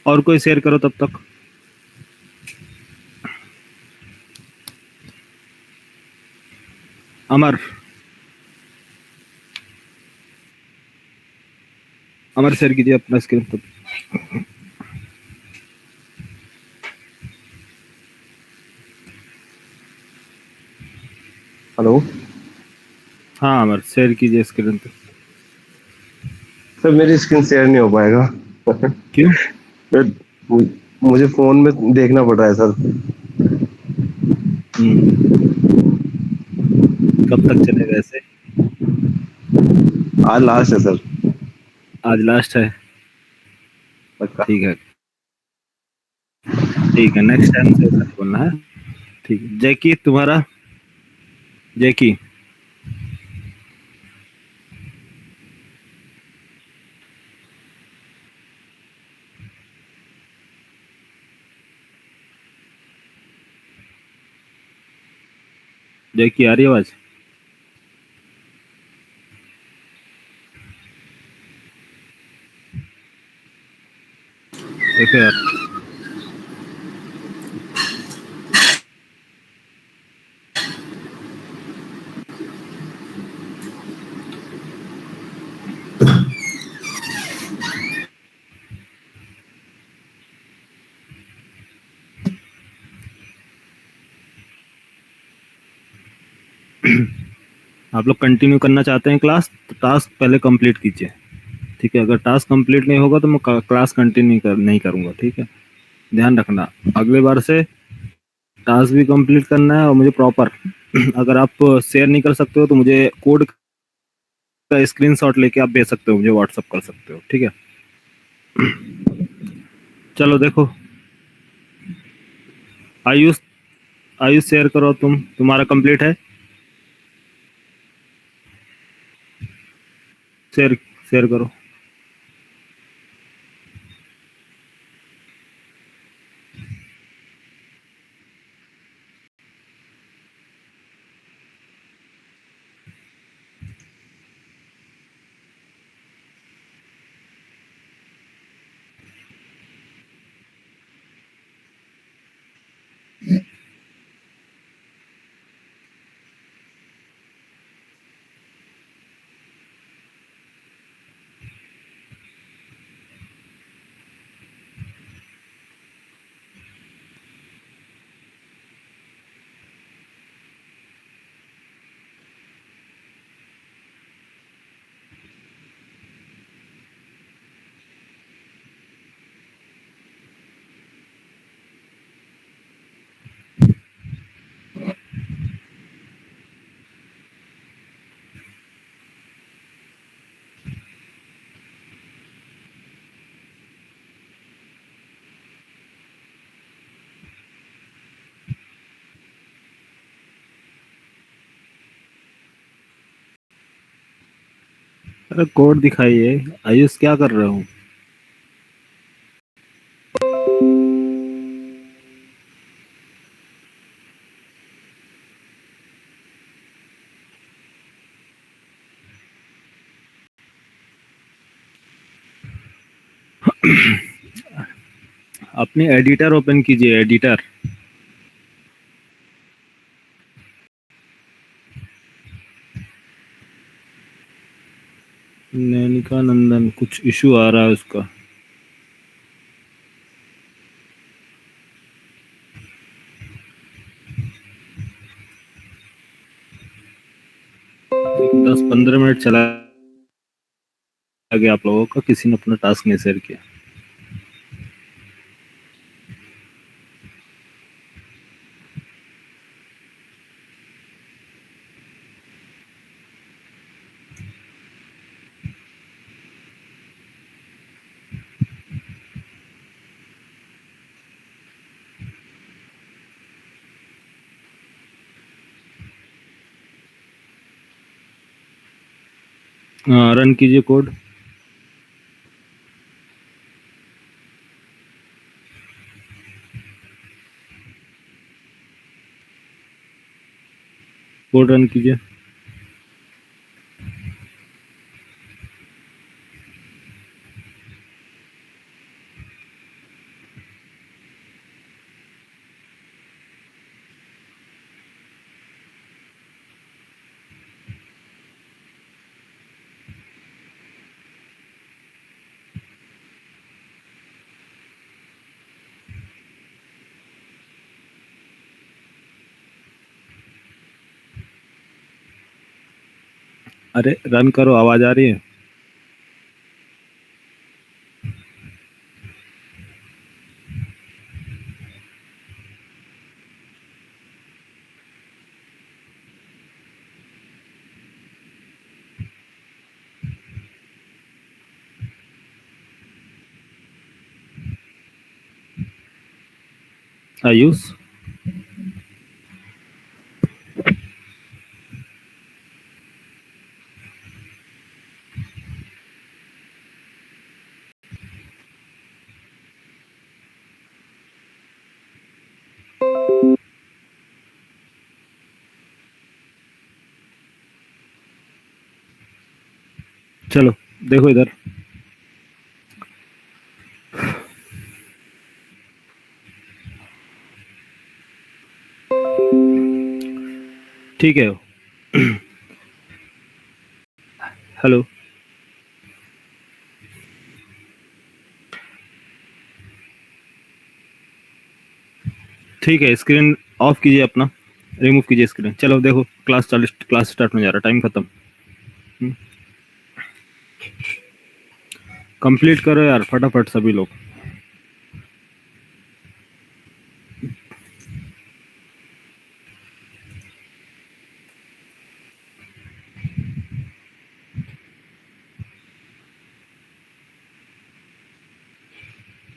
और कोई शेयर करो तब तक। अमर, अमर शेयर कीजिए अपना स्क्रीन तब। हेलो हाँ अमर, शेयर कीजिए स्क्रीन तब। सर, मेरी स्क्रीन शेयर नहीं हो पाएगा। क्यों? सर, मुझे फोन में देखना पड़ रहा है सर। कब तक चलेगा ऐसे? आज लास्ट है सर। आज लास्ट है? पक्का। ठीक है, ठीक है, नेक्स्ट टाइम से ऐसा नहीं बोलना है। ठीक है, जैकी तुम्हारा। जैकी, जैकी आ रही है आवाज? देखो यार, आप लोग कंटिन्यू करना चाहते हैं क्लास तो टास्क पहले कंप्लीट कीजिए। ठीक है, अगर टास्क कंप्लीट नहीं होगा तो मैं क्लास कंटिन्यू नहीं करूंगा। ठीक है, ध्यान रखना अगले बार से टास्क भी कंप्लीट करना है और मुझे प्रॉपर अगर आप शेयर नहीं कर सकते हो तो मुझे कोड का स्क्रीनशॉट लेके आप भेज सकते हो, मुझे व्हाट्सअप कर सकते हो। ठीक है, चलो देखो, आयुष, आयुष शेयर करो, तुम्हारा कंप्लीट है? शेयर, शेयर करो। अरे कोड दिखाइए। आयुष क्या कर रहे हो? अपनी एडिटर ओपन कीजिए, एडिटर। नैनिका नंदन, कुछ इशू आ रहा है उसका। एक 10-15 मिनट चला गया आप लोगों का, किसी ने अपना टास्क नहीं शेयर किया। रन कीजिए कोड। कोड रन कीजिए। अरे रन करो, आवाज आ रही है? आयुष, चलो देखो इधर। ठीक है। हेलो। ठीक है, स्क्रीन ऑफ कीजिए अपना, रिमूव कीजिए स्क्रीन। चलो देखो, क्लास स्टार्ट होने जा रहा है, टाइम खत्म। कंप्लीट करो यार फटाफट सभी लोग।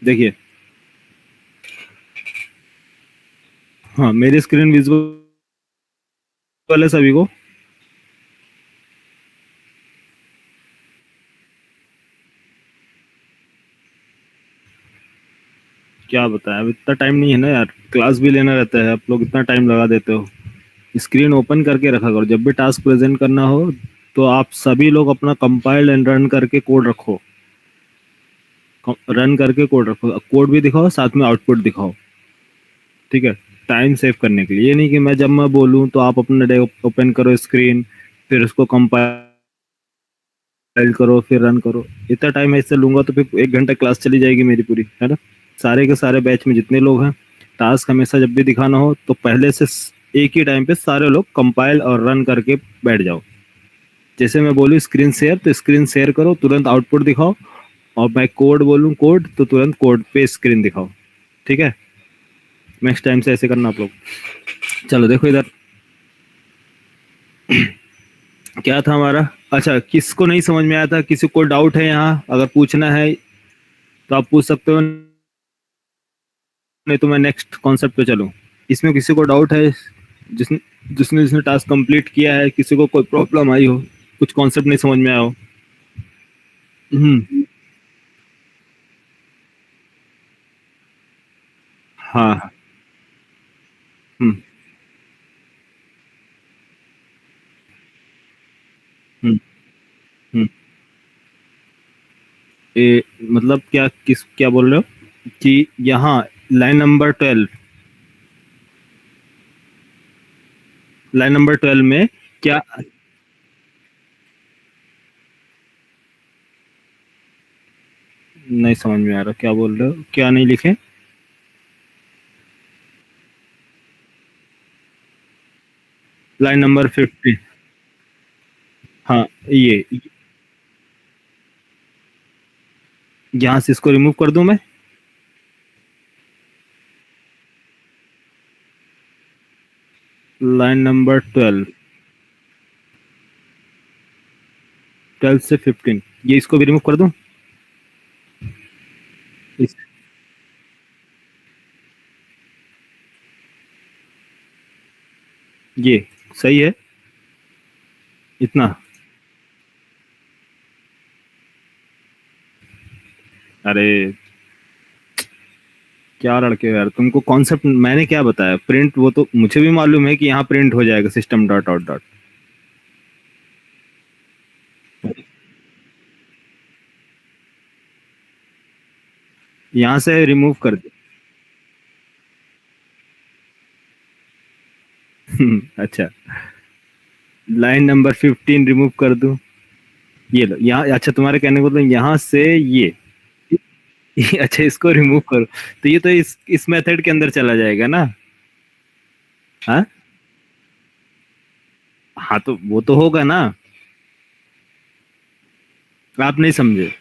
देखिए, हाँ मेरी स्क्रीन विजुअल है सभी को? क्या बताएं, अब इतना टाइम नहीं है ना यार, क्लास भी लेना रहता है, आप लोग इतना टाइम लगा देते हो। स्क्रीन ओपन करके रखा करो, जब भी टास्क प्रेजेंट करना हो तो आप सभी लोग अपना कंपाइल एंड रन करके कोड रखो। रन करके कोड रखो, कोड भी दिखाओ साथ में आउटपुट दिखाओ, ठीक है? टाइम सेव करने के लिए, ये नहीं कि जब मैं बोलूँ तो आप अपना डे ओपन करो स्क्रीन, फिर उसको कंपाइल करो फिर रन करो। इतना टाइम ऐसे लूंगा तो फिर 1 घंटा क्लास चली जाएगी मेरी पूरी, है ना? सारे के सारे बैच में जितने लोग हैं, टास्क हमेशा जब भी दिखाना हो तो पहले से एक ही टाइम पे सारे लोग कंपाइल और रन करके बैठ जाओ। जैसे मैं बोलूँ स्क्रीन शेयर, तो स्क्रीन शेयर करो, तुरंत आउटपुट दिखाओ। और मैं कोड बोलूँ कोड, तो तुरंत कोड पे स्क्रीन दिखाओ, ठीक है? नेक्स्ट टाइम से ऐसे करना आप लोग। चलो देखो इधर, क्या था हमारा? अच्छा, किसको नहीं समझ में आया था, किसी को डाउट है यहाँ? अगर पूछना है तो आप पूछ सकते हो, नहीं तो मैं नेक्स्ट कॉन्सेप्ट पे चलूँ। इसमें किसी को डाउट है? जिसने जिसने जिसने टास्क कंप्लीट किया है, किसी को कोई प्रॉब्लम आई हो, कुछ कॉन्सेप्ट नहीं समझ में आया हो? हम्म। हाँ। हम्म। हम्म। हम्म। मतलब क्या बोल रहे हो कि यहाँ लाइन नंबर 12 में क्या? नहीं समझ में आ रहा, क्या बोल रहे हो, क्या नहीं लिखे? Line number 15। हाँ, ये यहाँ से इसको रिमूव कर दूं मैं? लाइन नंबर 12, 12 से 15, ये इसको भी रिमूव कर दूं? इस, ये सही है इतना? अरे क्या लड़के हो यार, तुमको कॉन्सेप्ट मैंने क्या बताया? प्रिंट, वो तो मुझे भी मालूम है कि यहाँ प्रिंट हो जाएगा सिस्टम डॉट आउट डॉट। यहाँ से रिमूव कर दे। अच्छा, लाइन नंबर 15 रिमूव कर दूं? ये लो यहाँ, अच्छा तुम्हारे कहने को तो यहाँ से अच्छा इसको रिमूव करो, तो ये तो इस मेथड के अंदर चला जाएगा ना? हाँ। हाँ तो वो तो होगा ना। आप नहीं समझे।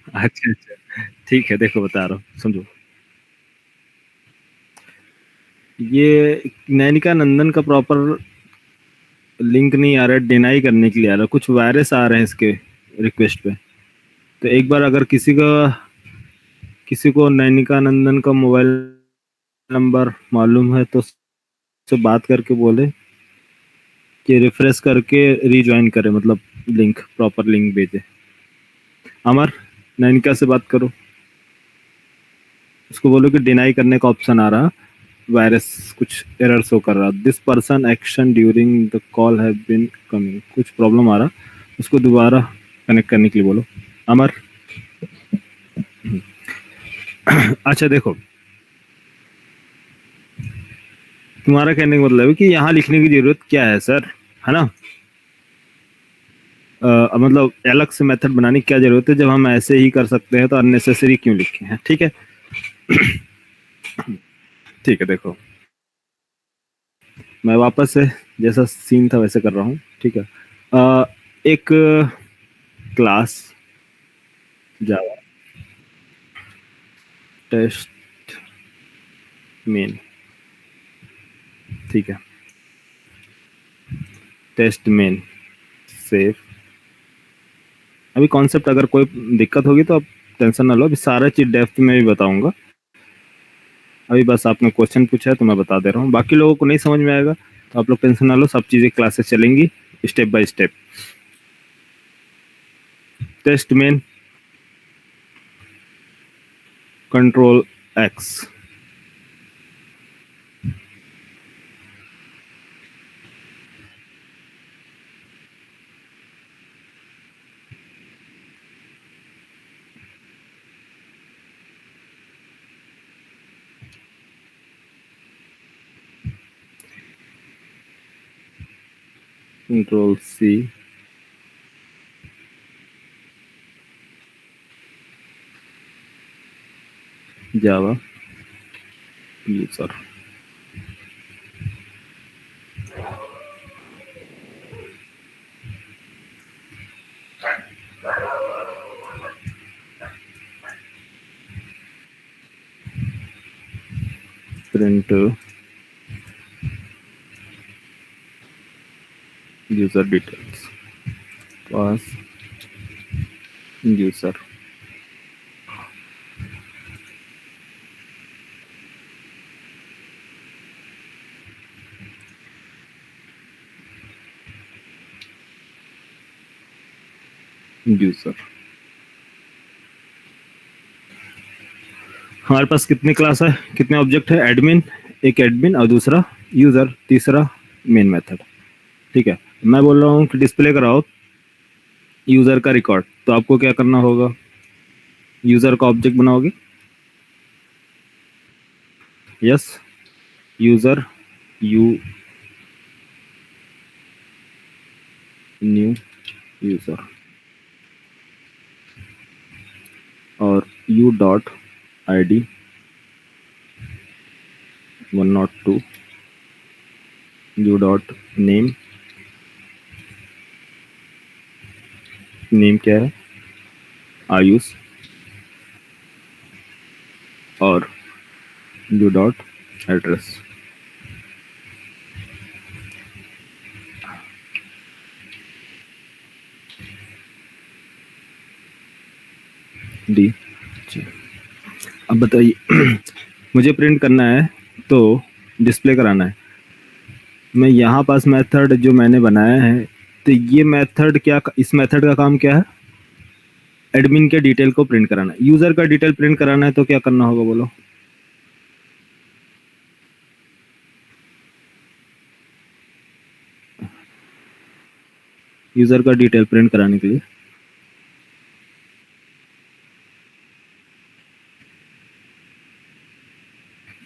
अच्छा अच्छा, ठीक है, देखो बता रहा हूँ, समझो। ये नैनिका नंदन का प्रॉपर लिंक नहीं आ रहा है, डिनाई करने के लिए आ रहा है, कुछ वायरस आ रहे हैं इसके रिक्वेस्ट पे। तो एक बार अगर किसी को नैनिका नंदन का मोबाइल नंबर मालूम है तो उससे बात करके बोले कि रिफ्रेश करके रीज्वाइन करे, मतलब लिंक, प्रॉपर लिंक भेजे। अमर, नैनिका से बात करो, उसको बोलो कि डिनाई करने का ऑप्शन आ रहा, वायरस कुछ एरर शो कर रहा, this person action during the call have been coming, कुछ प्रॉब्लम आ रहा, उसको दोबारा कनेक्ट करने के लिए बोलो। अमर, अच्छा देखो, तुम्हारा कहने का मतलब है कि यहाँ लिखने की जरूरत क्या है सर, है ना। मतलब अलग से मेथड बनाने की क्या जरूरत है, जब हम ऐसे ही कर सकते हैं तो अननेसेसरी क्यों लिखे हैं, ठीक है। ठीक है, देखो मैं वापस से जैसा सीन था वैसे कर रहा हूँ, ठीक है। एक क्लास जावा टेस्ट मेन, ठीक है, टेस्ट मेन सेव। अभी कॉन्सेप्ट अगर कोई दिक्कत होगी तो आप टेंशन ना लो, अभी सारा चीज डेप्थ में भी बताऊंगा। अभी बस आपने क्वेश्चन पूछा है तो मैं बता दे रहा हूँ, बाकी लोगों को नहीं समझ में आएगा तो आप लोग टेंशन ना लो, सब चीजें क्लासेस चलेंगी step by step. Test main control X, control C, Java user, print user details, pass user, user. हमारे पास कितनी क्लास है, कितने ऑब्जेक्ट है, एडमिन, एक एडमिन और दूसरा यूजर, तीसरा मेन मेथड, ठीक है। मैं बोल रहा हूँ कि डिस्प्ले कराओ यूजर का रिकॉर्ड, तो आपको क्या करना होगा, यूजर का ऑब्जेक्ट बनाओगे, yes, user u new user, और u dot I D 102, u dot name, name क्या है, आयुष, और u dot address, D G. अब बताइए, मुझे प्रिंट करना है तो डिस्प्ले कराना है, मैं यहाँ पास मेथड जो मैंने बनाया है, तो ये मेथड क्या, इस मेथड का काम क्या है, एडमिन के डिटेल को प्रिंट कराना है। यूजर का डिटेल प्रिंट कराना है तो क्या करना होगा बोलो, यूजर का डिटेल प्रिंट कराने के लिए,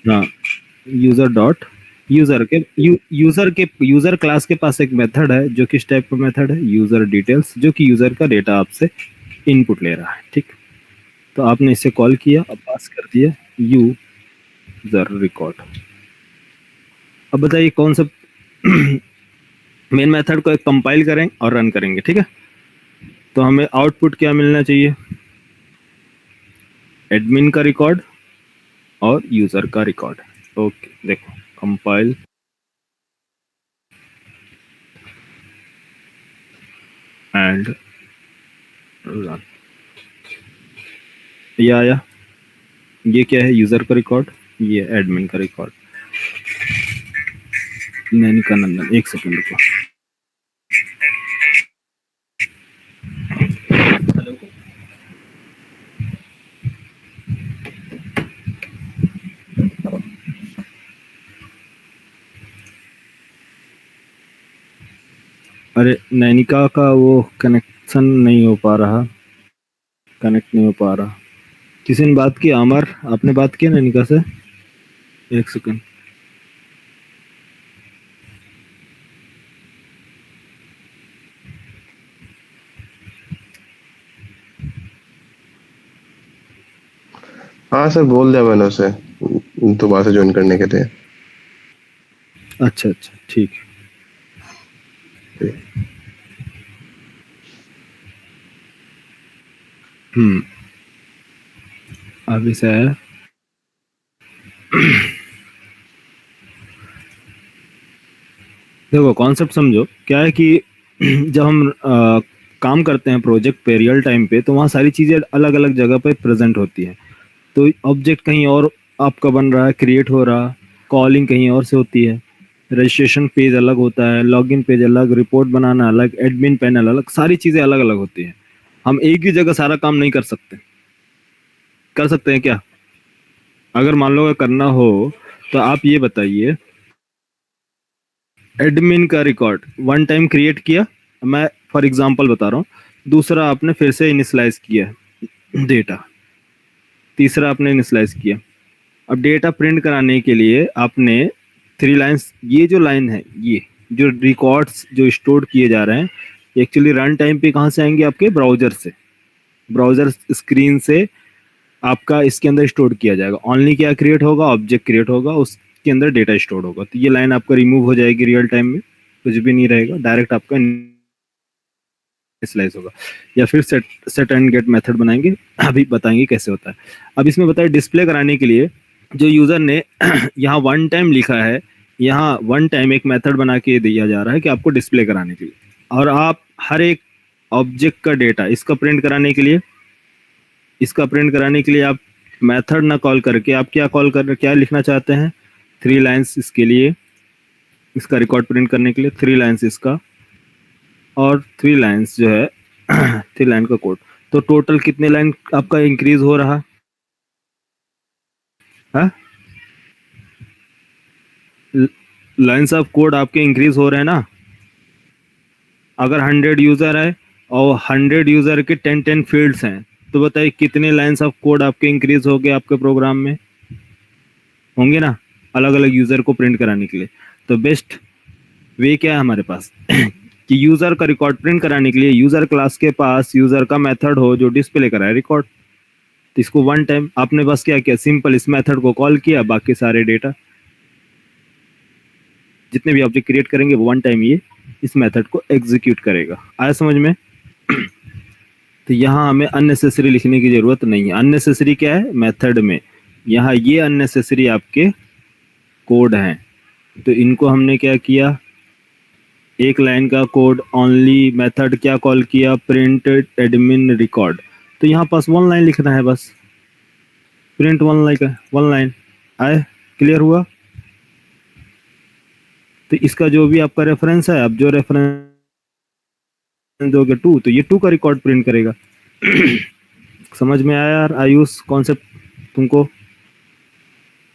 हाँ, यूजर डॉट, यूजर क्लास के पास एक मेथड है जो किस टाइप का मेथड है, यूजर डिटेल्स, जो कि यूजर का डेटा आपसे इनपुट ले रहा है, ठीक। तो आपने इसे कॉल किया, अब पास कर दिया यूजर रिकॉर्ड, अब बताइए कौन सा मेन मेथड को एक कंपाइल करें और रन करेंगे, ठीक है। तो हमें आउटपुट क्या मिलना चाहिए, एडमिन का रिकॉर्ड और यूजर का रिकॉर्ड। ओके देखो, कंपाइल एंड रन, ये आया। ये क्या है, यूजर का रिकॉर्ड, ये एडमिन का रिकॉर्ड। नैनिका नंदन, एक सेकंड रुको। अरे नैनिका का वो कनेक्शन नहीं हो पा रहा, कनेक्ट नहीं हो पा रहा। किसी ने बात की, अमर आपने बात की नैनिका से? एक सेकंड। हाँ सर, बोल दिया मैंने उसे दोबारा से ज्वाइन करने के लिए। अच्छा अच्छा ठीक है। अभी से आया। देखो कॉन्सेप्ट समझो, क्या है कि जब हम काम करते हैं प्रोजेक्ट पे रियल टाइम पे, तो वहाँ सारी चीज़ें अलग अलग जगह पे प्रेजेंट होती हैं। तो ऑब्जेक्ट कहीं और आपका बन रहा है, क्रिएट हो रहा, कॉलिंग कहीं और से होती है, रजिस्ट्रेशन पेज अलग होता है, लॉगिन पेज अलग, रिपोर्ट बनाना अलग, एडमिन पैनल अलग, सारी चीज़ें अलग अलग होती हैं। हम एक ही जगह सारा काम नहीं कर सकते। कर सकते हैं क्या? अगर मान लो करना हो, तो आप ये बताइए, एडमिन का रिकॉर्ड वन टाइम क्रिएट किया, मैं फॉर एग्जांपल बता रहा हूँ, दूसरा आपने फिर से इनिशलाइज किया डेटा, तीसरा आपने इनिशलाइज किया। अब डेटा प्रिंट कराने के लिए आपने थ्री लाइंस, ये जो लाइन है, ये जो रिकॉर्ड्स जो स्टोर किए जा रहे हैं, एक्चुअली रन टाइम पे कहाँ से आएंगे, आपके ब्राउजर से, ब्राउजर स्क्रीन से आपका इसके अंदर स्टोर किया जाएगा। ओनली क्या क्रिएट होगा, ऑब्जेक्ट क्रिएट होगा, उसके अंदर डेटा स्टोर होगा। तो ये लाइन आपका रिमूव हो जाएगी रियल टाइम में, कुछ भी नहीं रहेगा, डायरेक्ट आपका स्लाइस होगा। या फिर set set and get method बनाएंगे, अभी बताएंगे कैसे होता है। अब इसमें बताए डिस्प्ले कराने के लिए, जो यूजर ने यहाँ वन टाइम लिखा है, यहाँ वन टाइम एक मेथड बना के दिया जा रहा है कि आपको डिस्प्ले कराने के लिए। और आप हर एक ऑब्जेक्ट का डेटा इसका प्रिंट कराने के लिए, इसका प्रिंट कराने के लिए आप मेथड ना कॉल करके आप क्या कॉल कर, क्या लिखना चाहते हैं, थ्री लाइंस इसके लिए, इसका रिकॉर्ड प्रिंट करने के लिए थ्री लाइंस इसका, और थ्री लाइंस जो है थ्री लाइन का कोड। तो टोटल कितने लाइन आपका इंक्रीज हो रहा है? लाइंस ऑफ कोड आपके इंक्रीज हो रहे हैं ना। अगर 100 यूजर है और 100 यूजर के 10 फील्ड्स हैं, तो बताइए कितने लाइंस ऑफ कोड आपके इंक्रीज हो गए आपके प्रोग्राम में, होंगे ना, अलग अलग यूजर को प्रिंट कराने के लिए। तो बेस्ट वे क्या है हमारे पास कि यूजर का रिकॉर्ड प्रिंट कराने के लिए यूजर क्लास के पास यूजर का मेथड हो जो डिस्प्ले कराए रिकॉर्ड। तो इसको वन टाइम आपने बस क्या किया, सिंपल इस मेथड को कॉल किया, बाकी सारे डेटा जितने भी ऑब्जेक्ट क्रिएट करेंगे वो वन टाइम ये इस मेथड को एग्जीक्यूट करेगा। आया समझ में? तो यहाँ हमें अननेसेसरी लिखने की जरूरत नहीं है। अननेसेसरी क्या है मेथड में, यहाँ ये अननेसेसरी आपके कोड हैं। तो इनको हमने क्या किया, एक लाइन का कोड ओनली मेथड क्या कॉल किया, प्रिंट एडमिन रिकॉर्ड। तो यहाँ पास वन लाइन लिखना है बस, print one line, one line आए, क्लियर हुआ? तो इसका जो भी आपका रेफरेंस है, अब जो रेफरेंस दोगे टू, तो ये टू का रिकॉर्ड प्रिंट करेगा। समझ में आया यार आयुष कॉन्सेप्ट तुमको?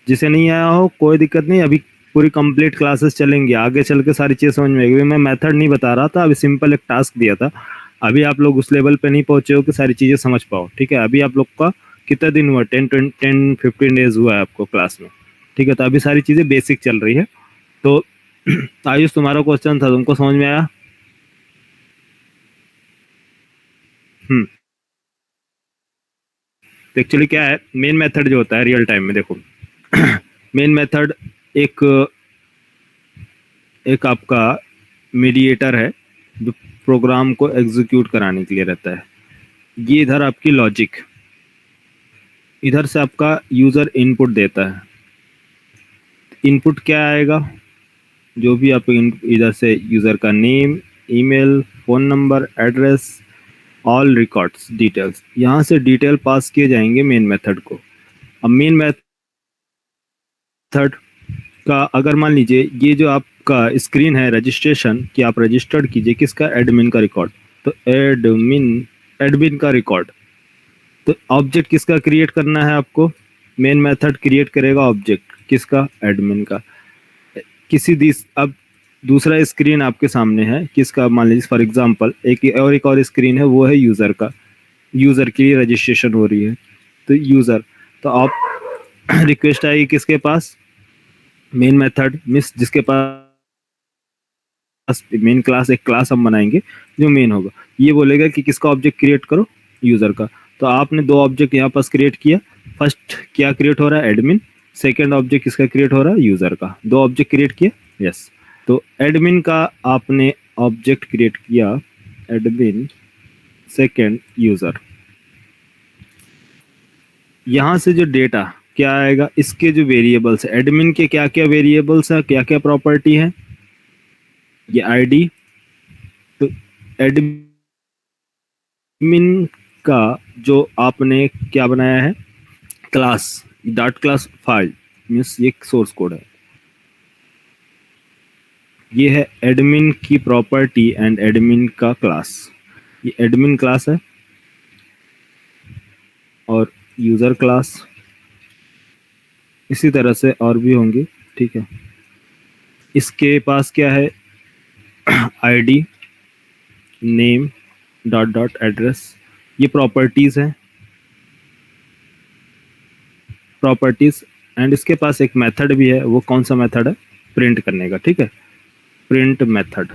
जिसे नहीं आया हो कोई दिक्कत नहीं, अभी पूरी कंप्लीट क्लासेस चलेंगी, आगे चल के सारी चीज़ समझ में आएगी। मैं मेथड नहीं बता रहा था, अभी सिंपल एक टास्क दिया था। अभी आप लोग उस लेवल पे नहीं पहुंचे हो कि सारी चीज़ें समझ पाओ, ठीक है। अभी आप लोग का कितना दिन हुआ, 10-15 डेज हुआ है आपको क्लास में, ठीक है। तो अभी सारी चीज़ें बेसिक चल रही है। तो आयुष तुम्हारा क्वेश्चन था, तुमको समझ में आया? हम्म। तो एक्चुअली क्या है, मेन मेथड जो होता है रियल टाइम में, देखो मेन मेथड एक एक आपका मीडिएटर है जो प्रोग्राम को एग्जीक्यूट कराने के लिए रहता है। ये इधर आपकी लॉजिक, इधर से आपका यूज़र इनपुट देता है। इनपुट क्या आएगा, जो भी आप इधर से यूज़र का name, email, phone number, address, all records details, यहाँ से डिटेल पास किए जाएंगे मेन मेथड को। अब मेन मेथड का अगर मान लीजिए ये जो आपका स्क्रीन है रजिस्ट्रेशन कि आप रजिस्टर्ड कीजिए किसका, एडमिन का रिकॉर्ड, तो एडमिन का रिकॉर्ड, तो ऑब्जेक्ट किसका क्रिएट करना है आपको, मेन मेथड क्रिएट करेगा ऑब्जेक्ट किसका, एडमिन का। अब दूसरा स्क्रीन आपके सामने है किसका, मान लीजिए फॉर एग्जांपल एक और स्क्रीन है, वो है यूज़र का, यूज़र के लिए रजिस्ट्रेशन हो रही है, तो यूज़र, तो आप रिक्वेस्ट आएगी किसके पास, मेन मेथड मिस जिसके पास मेन क्लास, एक क्लास हम बनाएंगे जो मेन होगा, ये बोलेगा कि किसका ऑब्जेक्ट क्रिएट करो, यूज़र का। तो आपने दो ऑब्जेक्ट यहाँ पास क्रिएट किया, फर्स्ट क्या क्रिएट हो रहा है, एडमिन, सेकेंड ऑब्जेक्ट किसका क्रिएट हो रहा है, यूज़र का। दो ऑब्जेक्ट क्रिएट किया, यस। तो एडमिन का आपने ऑब्जेक्ट क्रिएट किया, एडमिन, सेकेंड यूज़र। यहाँ से जो डेटा क्या आएगा, इसके जो वेरिएबल्स है, एडमिन के क्या क्या वेरिएबल्स है, क्या क्या प्रॉपर्टी है, ये आईडी, तो एडमिन का जो आपने क्या बनाया है, class, dot class file means ये सोर्स कोड है, ये है एडमिन की प्रॉपर्टी एंड एडमिन का क्लास, ये एडमिन क्लास है और यूज़र क्लास, इसी तरह से और भी होंगे, ठीक है। इसके पास क्या है, ID, name, dot dot address, ये प्रॉपर्टीज़ हैं, प्रॉपर्टीज़। एंड इसके पास एक मेथड भी है, वो कौन सा मेथड है, प्रिंट करने का, ठीक है, प्रिंट मेथड।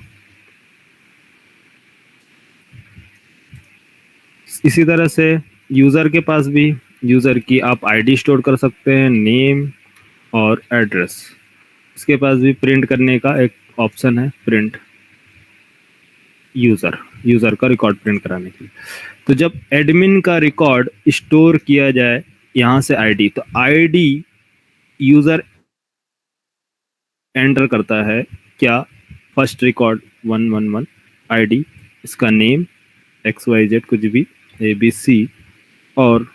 इसी तरह से यूज़र के पास भी, यूज़र की आप आईडी स्टोर कर सकते हैं, नेम और एड्रेस, इसके पास भी प्रिंट करने का एक ऑप्शन है, प्रिंट यूज़र का रिकॉर्ड प्रिंट कराने के लिए। तो जब एडमिन का रिकॉर्ड स्टोर किया जाए यहाँ से आईडी, तो आईडी यूज़र एंटर करता है क्या, फर्स्ट रिकॉर्ड 111 आईडी, इसका नेम XYZ कुछ भी ABC, और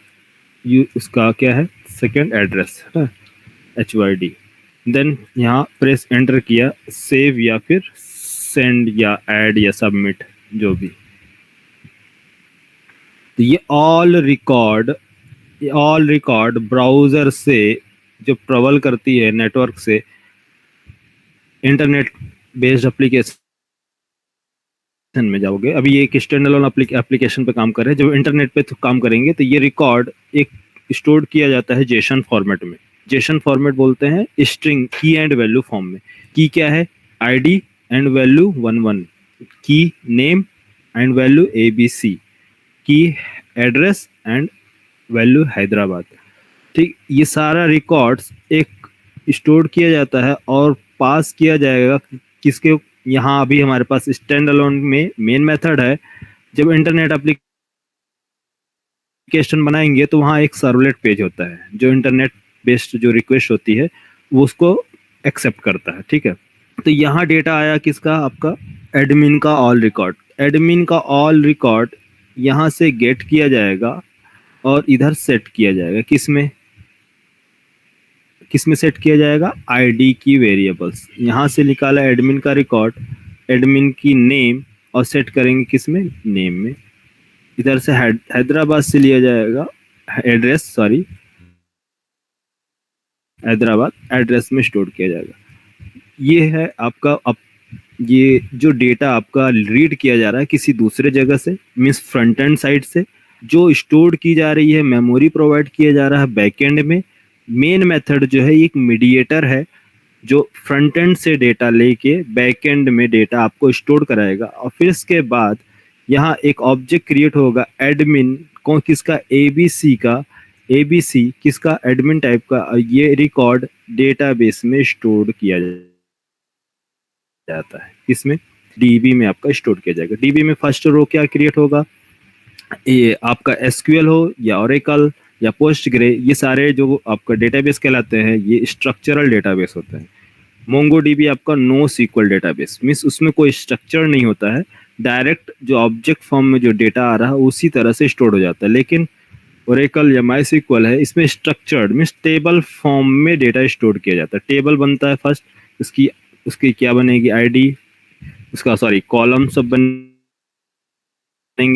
उसका क्या है, सेकंड एड्रेस है HYD। देन यहाँ प्रेस एंटर किया, सेव या फिर सेंड या ऐड या सबमिट जो भी। तो ये ऑल रिकॉर्ड ब्राउज़र से जो ट्रैवल करती है नेटवर्क से, इंटरनेट बेस्ड एप्लीकेशन में जाओगे, अभी ये एक स्टैंड अलोन एप्लीकेशन पे काम कर रहे हैं, जब इंटरनेट पे तो काम करेंगे तो ये रिकॉर्ड एक स्टोर किया जाता है जेसन फॉर्मेट में। जेसन फॉर्मेट बोलते हैं स्ट्रिंग की एंड वैल्यू फॉर्म में। की क्या है, आईडी एंड वैल्यू 11, की नेम एंड वैल्यू ABC, की एड्रेस एंड वैल्यू हैदराबाद, ठीक। ये सारा रिकॉर्ड्स एक स्टोर किया जाता है और पास किया जाएगा किसके, यहाँ अभी हमारे पास स्टैंड अलोन में मेन मेथड है, जब इंटरनेट एप्लीकेशन बनाएंगे तो वहाँ एक सर्वलेट पेज होता है जो इंटरनेट बेस्ड जो रिक्वेस्ट होती है वो उसको एक्सेप्ट करता है, ठीक है। तो यहाँ डेटा आया किसका, आपका एडमिन का ऑल रिकॉर्ड, एडमिन का ऑल रिकॉर्ड यहाँ से गेट किया जाएगा और इधर सेट किया जाएगा, किसमें सेट किया जाएगा, आईडी की वेरिएबल्स, यहाँ से निकाला एडमिन का रिकॉर्ड, एडमिन की नेम, और सेट करेंगे किसमें, नेम में। इधर से हैदराबाद से लिया जाएगा एड्रेस, सॉरी हैदराबाद एड्रेस में स्टोर किया जाएगा। ये है आपका, अब ये जो डेटा आपका रीड किया जा रहा है किसी दूसरे जगह से, मीन्स फ्रंट एंड साइड से, जो स्टोर की जा रही है, मेमोरी प्रोवाइड किया जा रहा है बैक एंड में। मेन मेथड जो है एक मीडिएटर है जो फ्रंट एंड से डेटा लेके बैक एंड में डेटा आपको स्टोर कराएगा, और फिर इसके बाद यहाँ एक ऑब्जेक्ट क्रिएट होगा एडमिन को, किसका, ABC का, ABC किसका, एडमिन टाइप का, ये रिकॉर्ड डेटाबेस में स्टोर किया जाएगा। जाता है, इसमें डीबी में आपका स्टोर किया जाएगा। डीबी में फर्स्ट रो क्या क्रिएट होगा, ये आपका एसक्यूएल हो या ओरेकल या पोस्टग्रे, ये सारे जो आपका डेटाबेस कहलाते हैं ये स्ट्रक्चरल डेटाबेस होते हैं। मोंगोडीबी आपका नो सीक्वल डेटाबेस, मीन्स उसमें कोई स्ट्रक्चर नहीं होता है, डायरेक्ट जो ऑब्जेक्ट फॉर्म में जो डेटा आ रहा है उसी तरह से स्टोर हो जाता है। लेकिन ओरेकल या माई सीक्वल है, इसमें स्ट्रक्चर्ड मीन्स टेबल फॉर्म में डेटा स्टोर किया जाता है। टेबल बनता है फर्स्ट, उसकी उसकी क्या बनेगी, आईडी, उसका सॉरी कॉलम सब बनेंगे,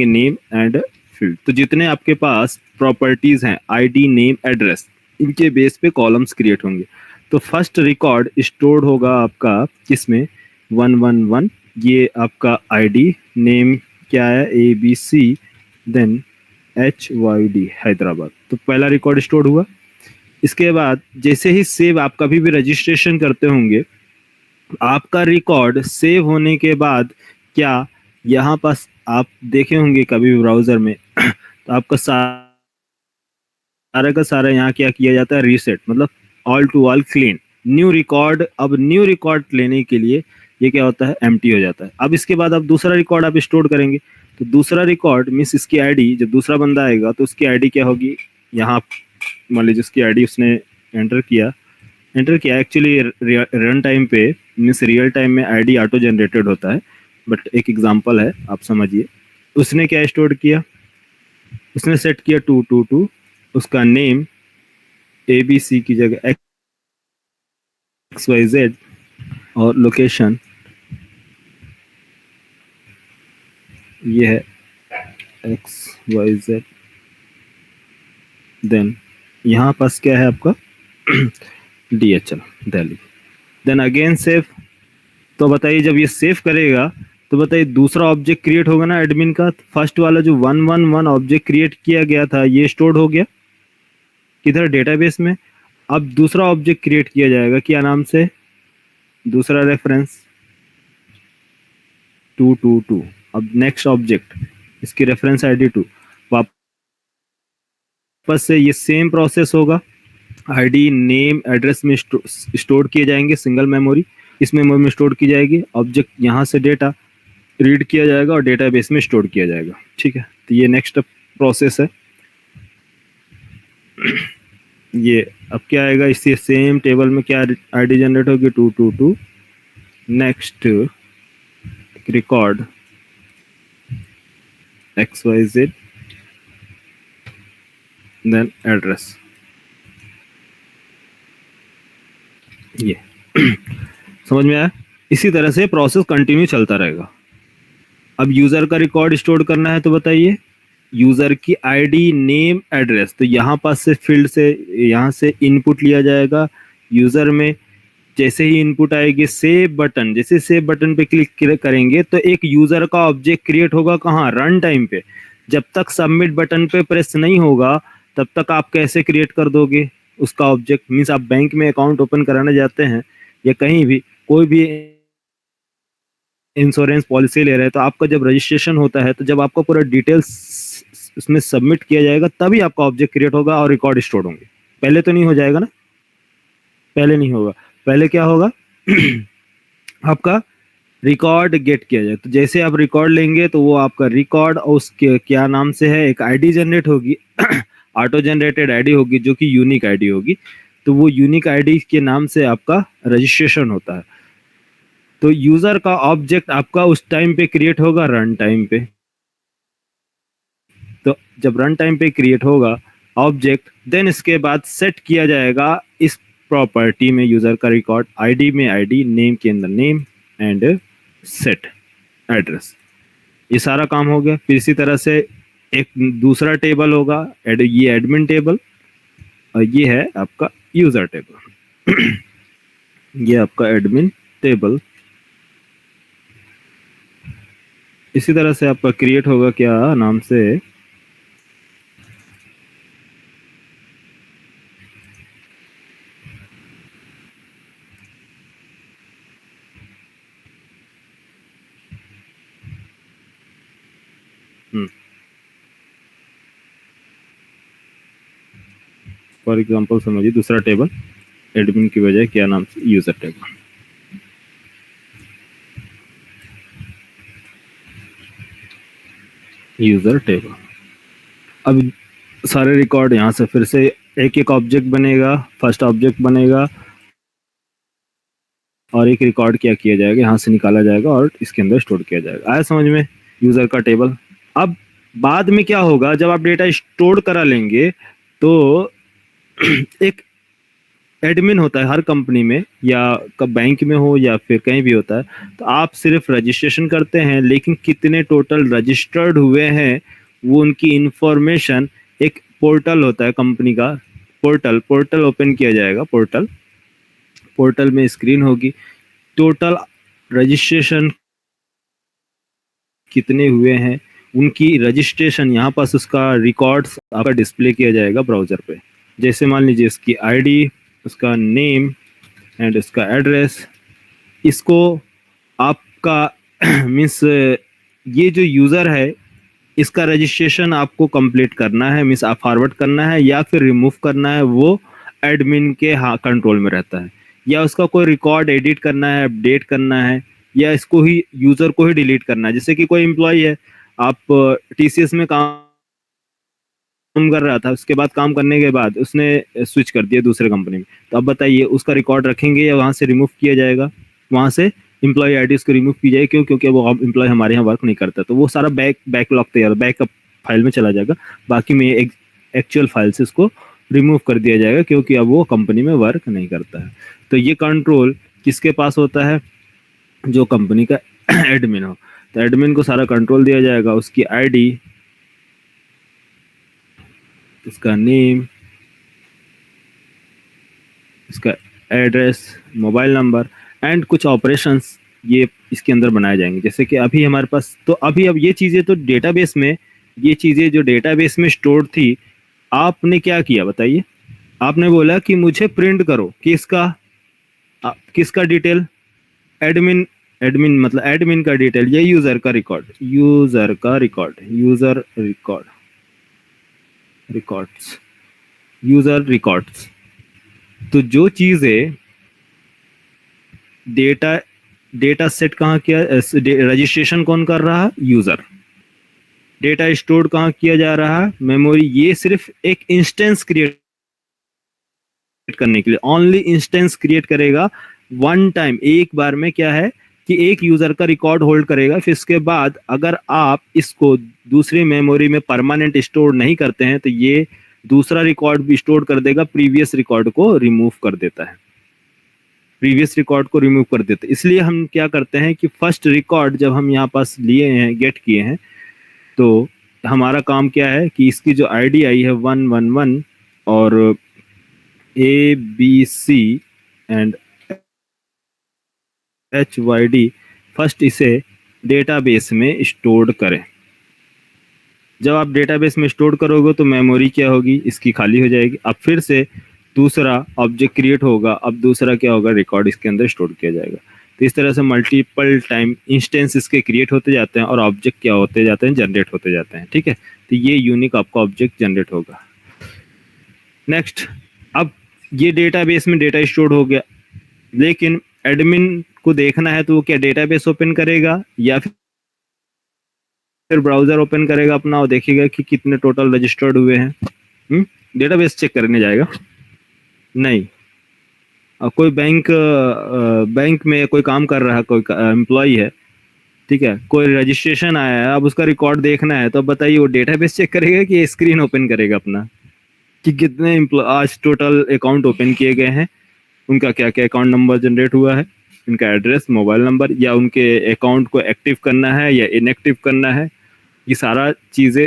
नेम एंड फील्ड। तो जितने आपके पास प्रॉपर्टीज हैं, आईडी, नेम, एड्रेस, इनके बेस पे कॉलम्स क्रिएट होंगे। तो फर्स्ट रिकॉर्ड स्टोर्ड होगा आपका किसमें, 111, ये आपका आईडी, नेम क्या है ABC, देन HYD हैदराबाद। तो पहला रिकॉर्ड स्टोर हुआ। इसके बाद जैसे ही सेव, आप कभी भी रजिस्ट्रेशन करते होंगे, आपका रिकॉर्ड सेव होने के बाद क्या यहाँ पास आप देखे होंगे कभी भी ब्राउजर में तो आपका सारा का सारा यहाँ क्या किया जाता है, रीसेट, मतलब all to all clean, new record. अब न्यू रिकॉर्ड लेने के लिए ये क्या होता है, एम्प्टी हो जाता है। अब इसके बाद आप दूसरा रिकॉर्ड आप स्टोर करेंगे, तो दूसरा रिकॉर्ड मीन्स इसकी आईडी, जब दूसरा बंदा आएगा तो उसकी आईडी क्या होगी, यहाँ मान लीजिए उसकी आईडी उसने एंटर किया एक्चुअली रन टाइम पे मीन्स रियल टाइम में आईडी ऑटो जनरेटेड होता है, बट एक एग्जांपल है आप समझिए। उसने क्या स्टोर किया, उसने सेट किया 222, उसका नेम ABC की जगह XYZ और लोकेशन ये है XYZ। देन यहाँ पास क्या है आपका DHL Delhi. Then again save. तो बताइए जब ये सेव करेगा तो बताइए दूसरा ऑब्जेक्ट क्रिएट होगा ना एडमिन का, फर्स्ट वाला जो 111 ऑब्जेक्ट क्रिएट किया गया था ये स्टोर्ड हो गया किधर, डेटाबेस में। अब दूसरा ऑब्जेक्ट क्रिएट किया जाएगा क्या नाम से, दूसरा रेफरेंस 222। अब नेक्स्ट ऑब्जेक्ट इसकी रेफरेंस आईडी 2, वापस से ये सेम प्रोसेस होगा, आईडी, नेम, एड्रेस में स्टोर किए जाएंगे, सिंगल मेमोरी, इस मेमोरी में स्टोर की जाएगी, ऑब्जेक्ट यहाँ से डेटा रीड किया जाएगा और डेटाबेस में स्टोर किया जाएगा। ठीक है, तो ये नेक्स्ट प्रोसेस है। ये अब क्या आएगा, इसी सेम टेबल में क्या आईडी जनरेट होगी 222, next record XYZ, then address, ये समझ में आया। इसी तरह से प्रोसेस कंटिन्यू चलता रहेगा। अब यूजर का रिकॉर्ड स्टोर करना है तो बताइए, यूजर की आईडी, नेम, एड्रेस, तो यहाँ पास से फील्ड से यहाँ से इनपुट लिया जाएगा। यूजर में जैसे ही इनपुट आएगी सेव बटन, जैसे सेव बटन पे क्लिक करेंगे तो एक यूजर का ऑब्जेक्ट क्रिएट होगा कहाँ, रन टाइम पे। जब तक सबमिट बटन पे प्रेस नहीं होगा तब तक आप कैसे क्रिएट कर दोगे उसका ऑब्जेक्ट। मीन्स आप बैंक में अकाउंट ओपन कराने जाते हैं या कहीं भी कोई भी इंश्योरेंस पॉलिसी ले रहे हैं, तो आपका जब रजिस्ट्रेशन होता है तो जब आपका पूरा डिटेल्स उसमें सबमिट किया जाएगा तभी आपका ऑब्जेक्ट क्रिएट होगा और रिकॉर्ड स्टोर होंगे। पहले तो नहीं हो जाएगा ना, पहले नहीं होगा। पहले क्या होगा आपका रिकॉर्ड गेट किया जाए, तो जैसे आप रिकॉर्ड लेंगे तो वो आपका रिकॉर्ड और उसके क्या नाम से है, एक आईडी जनरेट होगी ऑटो जनरेटेड आईडी होगी जो कि यूनिक आईडी होगी। तो वो यूनिक आईडी के नाम से आपका रजिस्ट्रेशन होता है। तो यूजर का ऑब्जेक्ट आपका उस टाइम पे क्रिएट होगा रन टाइम पे। तो जब रन टाइम पे क्रिएट होगा ऑब्जेक्ट, देन इसके बाद सेट किया जाएगा इस प्रॉपर्टी में यूजर का रिकॉर्ड, आईडी में आईडी, नेम के अंदर नेम एंड सेट एड्रेस। ये सारा काम हो गया। फिर इसी तरह से एक दूसरा टेबल होगा, ये एडमिन टेबल और ये है आपका यूजर टेबल ये आपका एडमिन टेबल। इसी तरह से आपका क्रिएट होगा क्या नाम से, फॉर एग्जांपल समझिए दूसरा टेबल एडमिन की बजाय क्या नाम से, यूजर टेबल। User table. अब सारे रिकॉर्ड यहाँ से फिर से एक एक ऑब्जेक्ट बनेगा, फर्स्ट ऑब्जेक्ट बनेगा और एक रिकॉर्ड क्या किया जाएगा, यहाँ से निकाला जाएगा और इसके अंदर स्टोर किया जाएगा। आया समझ में यूजर का टेबल। अब बाद में क्या होगा, जब आप डेटा स्टोर करा लेंगे तो एक एडमिन होता है हर कंपनी में, या कब बैंक में हो या फिर कहीं भी होता है, तो आप सिर्फ रजिस्ट्रेशन करते हैं, लेकिन कितने टोटल रजिस्टर्ड हुए हैं वो उनकी इंफॉर्मेशन एक पोर्टल होता है कंपनी का, पोर्टल ओपन किया जाएगा। पोर्टल में स्क्रीन होगी, टोटल रजिस्ट्रेशन कितने हुए हैं, उनकी रजिस्ट्रेशन यहाँ पास उसका रिकॉर्ड्स आपका डिस्प्ले किया जाएगा ब्राउज़र पे। जैसे मान लीजिए इसकी आईडी, उसका नेम एंड उसका एड्रेस, इसको आपका मीन्स ये जो यूज़र है इसका रजिस्ट्रेशन आपको कंप्लीट करना है, मीन्स आप फॉरवर्ड करना है या फिर रिमूव करना है, वो एडमिन के हाँ कंट्रोल में रहता है। या उसका कोई रिकॉर्ड एडिट करना है, अपडेट करना है, या इसको ही यूज़र को ही डिलीट करना है। जैसे कि कोई एम्प्लॉय है, आप टीसीएस में काम कर रहा था, उसके बाद काम करने के बाद उसने स्विच कर दिया दूसरे कंपनी में, तो अब बताइए उसका रिकॉर्ड रखेंगे या वहाँ से रिमूव किया जाएगा? वहाँ से एम्प्लॉय आईडी उसको रिमूव की जाएगी। क्यों? क्योंकि वो एम्प्लॉय हमारे यहाँ वर्क नहीं करता, तो वो सारा बैकलॉग तैयार बैकअप फाइल में चला जाएगा। बाकी में एक्चुअल फाइल से उसको रिमूव कर दिया जाएगा, क्योंकि अब वो कंपनी में वर्क नहीं करता है। तो ये कंट्रोल किसके पास होता है? जो कंपनी का एडमिन हो। तो एडमिन को सारा कंट्रोल दिया जाएगा, उसकी आईडी, इसका नेम, इसका एड्रेस, मोबाइल नंबर एंड कुछ ऑपरेशंस ये इसके अंदर बनाए जाएंगे। जैसे कि अभी हमारे पास तो अभी अब ये चीज़ें तो डेटाबेस में, ये चीज़ें जो डेटाबेस में स्टोर थी, आपने क्या किया बताइए? आपने बोला कि मुझे प्रिंट करो, किसका डिटेल? एडमिन, एडमिन मतलब एडमिन का डिटेल या यूज़र का record? User records, user records. तो जो चीज़ें डेटा सेट कहाँ किया, रजिस्ट्रेशन कौन कर रहा है? यूज़र। डेटा स्टोर कहाँ किया जा रहा है? मेमोरी। ये सिर्फ एक इंस्टेंस क्रिएट करने के लिए, ओनली इंस्टेंस क्रिएट करेगा वन टाइम, एक बार में। क्या है कि एक यूजर का रिकॉर्ड होल्ड करेगा, फिर इसके बाद अगर आप इसको दूसरी मेमोरी में परमानेंट स्टोर नहीं करते हैं तो ये दूसरा रिकॉर्ड भी स्टोर कर देगा, प्रीवियस रिकॉर्ड को रिमूव कर देता है, इसलिए हम क्या करते हैं कि फर्स्ट रिकॉर्ड जब हम यहाँ पास लिए हैं, गेट किए हैं, तो हमारा काम क्या है कि इसकी जो आईडी आई है 111 और ABC एंड HYD, फर्स्ट इसे डेटाबेस में स्टोर करें। जब आप डेटाबेस में स्टोर करोगे तो मेमोरी क्या होगी? इसकी खाली हो जाएगी। अब फिर से दूसरा ऑब्जेक्ट क्रिएट होगा, अब दूसरा क्या होगा? रिकॉर्ड इसके अंदर स्टोर किया जाएगा। तो इस तरह से मल्टीपल टाइम इंस्टेंस इसके क्रिएट होते जाते हैं और ऑब्जेक्ट क्या होते जाते हैं? जनरेट होते जाते हैं। ठीक है, तो ये यूनिक आपका ऑब्जेक्ट जनरेट होगा। नेक्स्ट, अब ये डेटाबेस में डेटा स्टोर हो गया, लेकिन एडमिन को देखना है तो वो क्या डेटाबेस ओपन करेगा या फिर ब्राउजर ओपन करेगा अपना और देखेगा कि कितने टोटल रजिस्टर्ड हुए हैं? डेटाबेस चेक करने जाएगा? नहीं। अब कोई बैंक में कोई काम कर रहा है, कोई एम्प्लॉय है, ठीक है, कोई रजिस्ट्रेशन आया है, अब उसका रिकॉर्ड देखना है, तो अब बताइए वो डेटाबेस चेक करेगा कि स्क्रीन ओपन करेगा अपना कि कितने आज टोटल अकाउंट ओपन किए गए हैं, उनका क्या क्या अकाउंट नंबर जनरेट हुआ है, उनका एड्रेस, मोबाइल नंबर, या उनके अकाउंट को एक्टिव करना है या इनएक्टिव करना है। ये सारा चीज़ें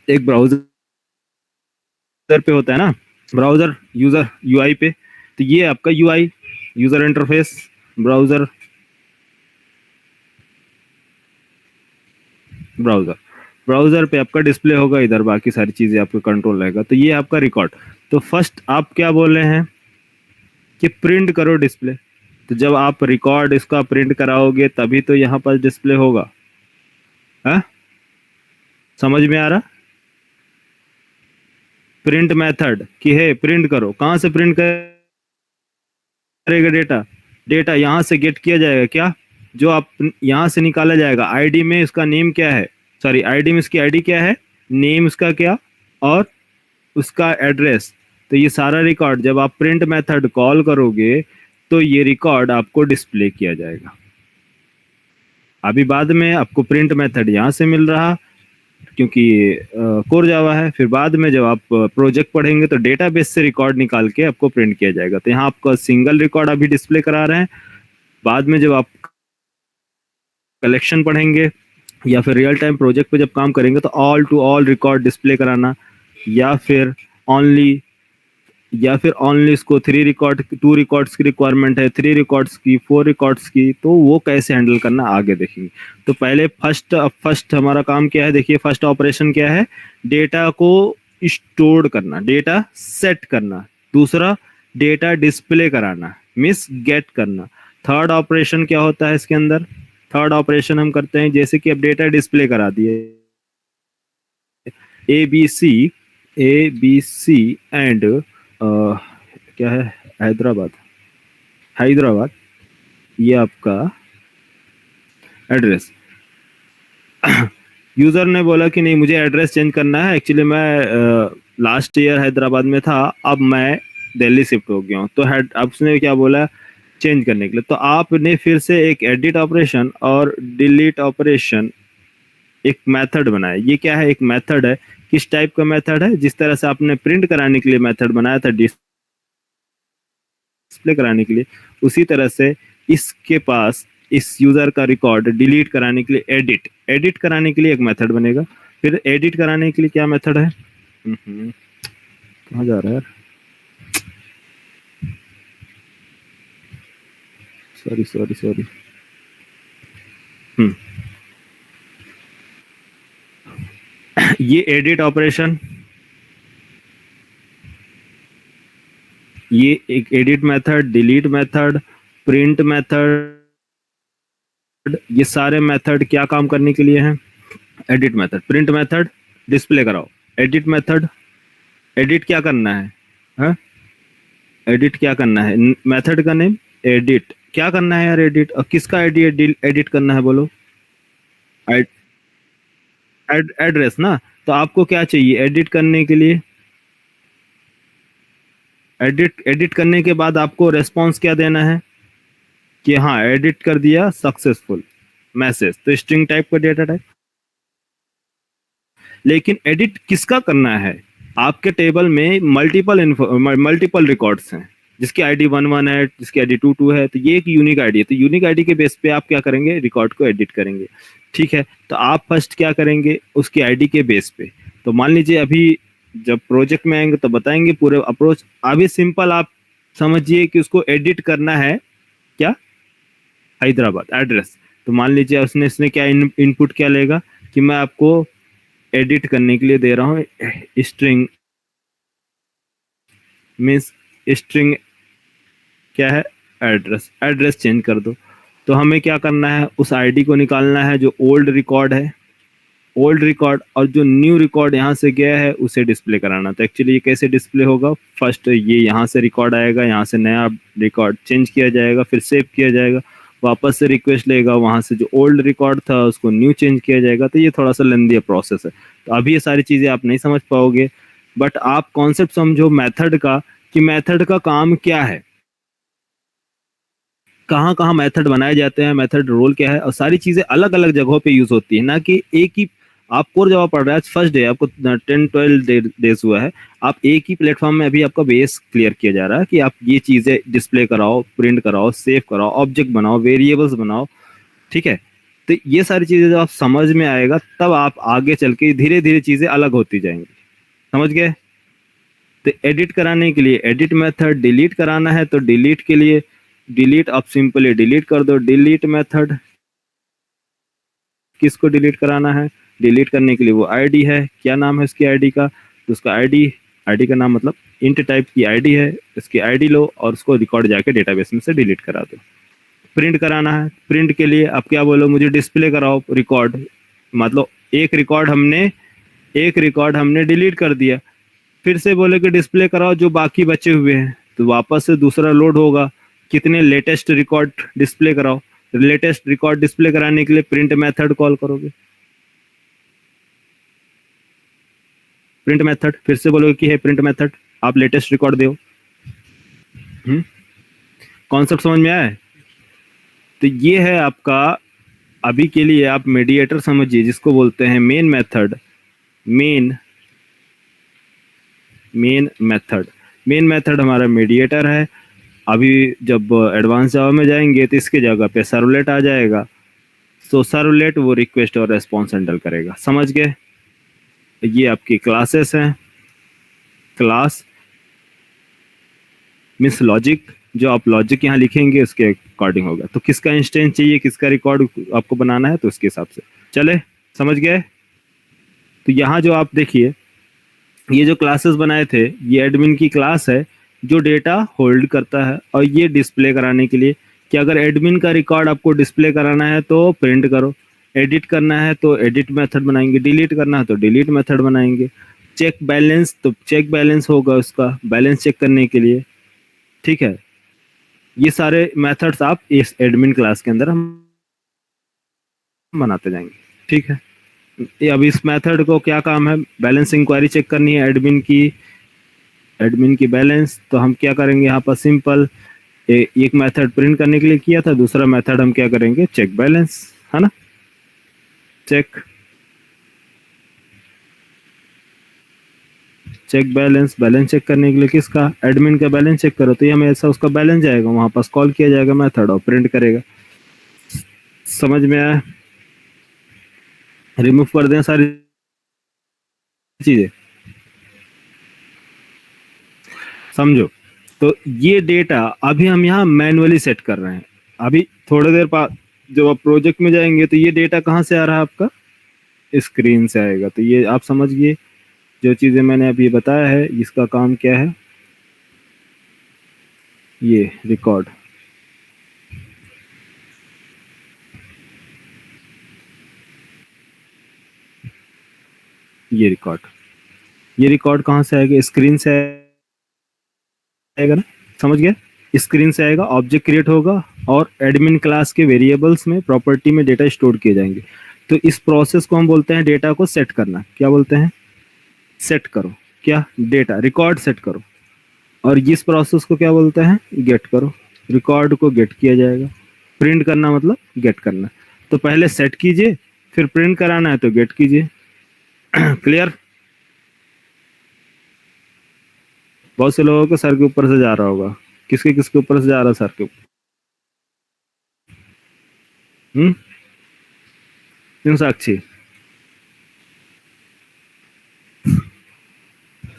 एक ब्राउज़र पे होता है ना, ब्राउज़र यूज़र यूआई पे। तो ये आपका यूआई, यूज़र इंटरफेस, ब्राउज़र पे आपका डिस्प्ले होगा, इधर बाकी सारी चीज़ें आपका कंट्रोल रहेगा। तो ये आपका रिकॉर्ड। तो फर्स्ट आप क्या बोल रहे हैं कि प्रिंट करो डिस्प्ले। तो जब आप रिकॉर्ड इसका प्रिंट कराओगे तभी तो यहाँ पर डिस्प्ले होगा। है समझ में आ रहा? प्रिंट मेथड कि है प्रिंट करो, कहाँ से प्रिंट करेगा? डेटा यहाँ से गेट किया जाएगा। क्या? जो आप यहाँ से निकाला जाएगा, आईडी में इसका नेम क्या है? सॉरी आईडी में इसकी आईडी क्या है, नेम उसका क्या, और उसका एड्रेस। तो ये सारा रिकॉर्ड जब आप प्रिंट मेथड कॉल करोगे तो ये रिकॉर्ड आपको डिस्प्ले किया जाएगा। अभी बाद में आपको प्रिंट मेथड यहाँ से मिल रहा क्योंकि कोर जावा है, फिर बाद में जब आप प्रोजेक्ट पढ़ेंगे तो डेटाबेस से रिकॉर्ड निकाल के आपको प्रिंट किया जाएगा। तो यहाँ आपका सिंगल रिकॉर्ड अभी डिस्प्ले करा रहे हैं, बाद में जब आप कलेक्शन पढ़ेंगे या फिर रियल टाइम प्रोजेक्ट पे जब काम करेंगे तो all to all record display कराना, या फिर ओनली इसको 3 रिकॉर्ड 2 रिकॉर्ड्स की रिक्वायरमेंट है, 3 रिकॉर्ड्स की, 4 रिकॉर्ड्स की, तो वो कैसे हैंडल करना आगे देखेंगे। तो पहले फर्स्ट हमारा काम क्या है, देखिए फर्स्ट ऑपरेशन क्या है, डेटा को स्टोर करना, डेटा सेट करना। दूसरा डेटा डिस्प्ले कराना, मींस गेट करना। थर्ड ऑपरेशन क्या होता है इसके अंदर, थर्ड ऑपरेशन हम करते हैं जैसे कि अब डेटा डिस्प्ले करा दिए, ABC एंड क्या है, हैदराबाद ये आपका एड्रेस। यूजर ने बोला कि नहीं मुझे एड्रेस चेंज करना है, एक्चुअली मैं लास्ट ईयर हैदराबाद में था, अब मैं दिल्ली शिफ्ट हो गया हूँ, तो अब उसने क्या बोला चेंज करने के लिए। तो आपने फिर से एक एडिट ऑपरेशन और डिलीट ऑपरेशन एक मेथड बनाया। ये क्या है, एक मेथड है। किस टाइप का मेथड है, जिस तरह से आपने प्रिंट कराने के लिए मेथड बनाया था डिस्प्ले कराने के लिए, उसी तरह से इसके पास इस यूजर का रिकॉर्ड डिलीट कराने के लिए एडिट कराने के लिए एक मेथड बनेगा। फिर एडिट कराने के लिए क्या मेथड है, कहाँ जा रहा है, सॉरी ये एडिट ऑपरेशन, ये एक edit method, delete method, print method, ये सारे मेथड क्या काम करने के लिए हैं, edit method, print method display कराओ, एडिट मेथड एडिट क्या करना है, हाँ एडिट क्या करना है, मेथड का नेम एडिट, क्या करना है यार एडिट, और किसका एडिट करना है बोलो, एड्रेस ना। तो आपको क्या चाहिए एडिट करने के लिए, एडिट करने के बाद आपको रेस्पॉन्स क्या देना है कि हाँ एडिट कर दिया सक्सेसफुल मैसेज, तो स्ट्रिंग टाइप का डेटा टाइप। लेकिन एडिट किसका करना है, आपके टेबल में मल्टीपल रिकॉर्ड्स हैं, जिसकी आईडी 11 है, जिसकी आईडी 22 है, तो ये एक यूनिक आईडी है। तो यूनिक आईडी के बेस पे आप क्या करेंगे, रिकॉर्ड को एडिट करेंगे, ठीक है। तो आप फर्स्ट क्या करेंगे उसकी आईडी के बेस पे। तो मान लीजिए अभी जब प्रोजेक्ट में आएंगे तो बताएंगे पूरे अप्रोच। अभी सिंपल आप समझिए कि उसको एडिट करना है क्या, हैदराबाद एड्रेस। तो मान लीजिए इसने क्या इनपुट क्या लेगा कि मैं आपको एडिट करने के लिए दे रहा हूँ स्ट्रिंग, मीन्स स्ट्रिंग क्या है, एड्रेस चेंज कर दो। तो हमें क्या करना है, उस आईडी को निकालना है जो ओल्ड रिकॉर्ड है, ओल्ड रिकॉर्ड, और जो न्यू रिकॉर्ड यहाँ से गया है उसे डिस्प्ले कराना। तो एक्चुअली ये कैसे डिस्प्ले होगा, फर्स्ट ये यहाँ से रिकॉर्ड आएगा, यहाँ से नया रिकॉर्ड चेंज किया जाएगा, फिर सेव किया जाएगा, वापस से रिक्वेस्ट लेगा, वहाँ से जो ओल्ड रिकॉर्ड था उसको न्यू चेंज किया जाएगा। तो ये थोड़ा सा लेंदी प्रोसेस है, तो अभी ये सारी चीज़ें आप नहीं समझ पाओगे, बट आप कॉन्सेप्ट समझो मेथड का, कि मेथड का काम क्या है, कहाँ कहाँ मेथड बनाए जाते हैं, मेथड रोल क्या है, और सारी चीज़ें अलग अलग जगहों पे यूज़ होती है, ना कि एक ही। आप कोर जावा पढ़ रहे हैं, आज फर्स्ट डे, आपको 10-12 डेज हुआ है, आप एक ही प्लेटफॉर्म में अभी आपका बेस क्लियर किया जा रहा है कि आप ये चीज़ें डिस्प्ले कराओ, प्रिंट कराओ, सेव कराओ, ऑब्जेक्ट बनाओ, वेरिएबल्स बनाओ, ठीक है। तो ये सारी चीज़ें जब आप समझ में आएगा तब आप आगे चल के धीरे धीरे चीज़ें अलग होती जाएंगी, समझ गए। तो एडिट कराने के लिए एडिट मेथड, डिलीट कराना है तो डिलीट के लिए डिलीट, आप सिंपली डिलीट कर दो। डिलीट मेथड किसको डिलीट कराना है, डिलीट करने के लिए वो आईडी है, क्या नाम है उसकी आईडी का, तो उसका आईडी का नाम मतलब इंट टाइप की आईडी है, इसकी आईडी लो और उसको रिकॉर्ड जाके डेटाबेस में से डिलीट करा दो। प्रिंट कराना है, प्रिंट के लिए आप क्या बोलो, मुझे डिस्प्ले कराओ रिकॉर्ड, मतलब एक रिकॉर्ड हमने डिलीट कर दिया, फिर से बोले कि डिस्प्ले कराओ जो बाकी बचे हुए हैं, तो वापस से दूसरा लोड होगा, कितने लेटेस्ट रिकॉर्ड डिस्प्ले कराओ। लेटेस्ट रिकॉर्ड डिस्प्ले कराने के लिए प्रिंट मेथड कॉल करोगे, प्रिंट मेथड, फिर से बोलोगे कि है प्रिंट मेथड, आप लेटेस्ट रिकॉर्ड दो। कॉन्सेप्ट समझ में आया है? तो ये है आपका, अभी के लिए आप मीडिएटर समझिए, जिसको बोलते हैं मेन मेथड। मेन मेथड हमारा मीडिएटर है। अभी जब एडवांस जावा में जाएंगे तो इसकी जगह पे सर्वलेट आ जाएगा। तो सर्वलेट वो रिक्वेस्ट और रेस्पॉन्स हैंडल करेगा। समझ गए? ये आपकी क्लासेस हैं। क्लास मीन्स लॉजिक, जो आप लॉजिक यहाँ लिखेंगे उसके अकॉर्डिंग होगा। तो किसका इंस्टेंस चाहिए, किसका रिकॉर्ड आपको बनाना है, तो उसके हिसाब से चले। समझ गए? तो यहाँ जो आप देखिए, ये जो क्लासेस बनाए थे, ये एडमिन की क्लास है जो डेटा होल्ड करता है, और ये डिस्प्ले कराने के लिए कि अगर एडमिन का रिकॉर्ड आपको डिस्प्ले कराना है तो प्रिंट करो, एडिट करना है तो एडिट मेथड बनाएंगे, डिलीट करना है तो डिलीट मेथड बनाएंगे, चेक बैलेंस तो चेक बैलेंस होगा उसका बैलेंस चेक करने के लिए। ठीक है, ये सारे मेथड्स आप इस एडमिन क्लास के अंदर हम बनाते जाएंगे। ठीक है, ये अब इस मेथड को क्या काम है, बैलेंस इंक्वायरी चेक करनी है एडमिन की बैलेंस। तो हम क्या करेंगे यहाँ पर, सिंपल एक मेथड प्रिंट करने के लिए किया था, दूसरा मेथड हम क्या करेंगे, चेक बैलेंस, है ना। चेक बैलेंस चेक करने के लिए किसका, एडमिन का बैलेंस चेक करो, तो ये हमें ऐसा उसका बैलेंस जाएगा, वहां पास कॉल किया जाएगा मेथड और प्रिंट करेगा। समझ में आया? रिमूव कर दें सारी चीजें, समझो। तो ये डेटा अभी हम यहाँ मैनुअली सेट कर रहे हैं। अभी थोड़ी देर बाद जब आप प्रोजेक्ट में जाएंगे तो ये डेटा कहाँ से आ रहा है, आपका स्क्रीन से आएगा। तो ये आप समझिए, जो चीजें मैंने अभी बताया है इसका काम क्या है, ये रिकॉर्ड, ये रिकॉर्ड कहाँ से आएगा, स्क्रीन से आएगा ना। समझ गया? स्क्रीन से आएगा, ऑब्जेक्ट क्रिएट होगा और एडमिन क्लास के वेरिएबल्स में, प्रॉपर्टी में डेटा स्टोर किए जाएंगे। तो इस प्रोसेस को हम बोलते हैं डेटा को सेट करना। क्या बोलते हैं? सेट करो। क्या? डेटा रिकॉर्ड सेट करो। और इस प्रोसेस को क्या बोलते हैं, गेट करो। रिकॉर्ड को गेट किया जाएगा। प्रिंट करना मतलब गेट करना। तो पहले सेट कीजिए, फिर प्रिंट कराना है तो गेट कीजिए। क्लियर? बहुत से लोगों के सर के ऊपर से जा रहा होगा। किसके किसके ऊपर से जा रहा है, सर के ऊपर? क्यों साक्षी,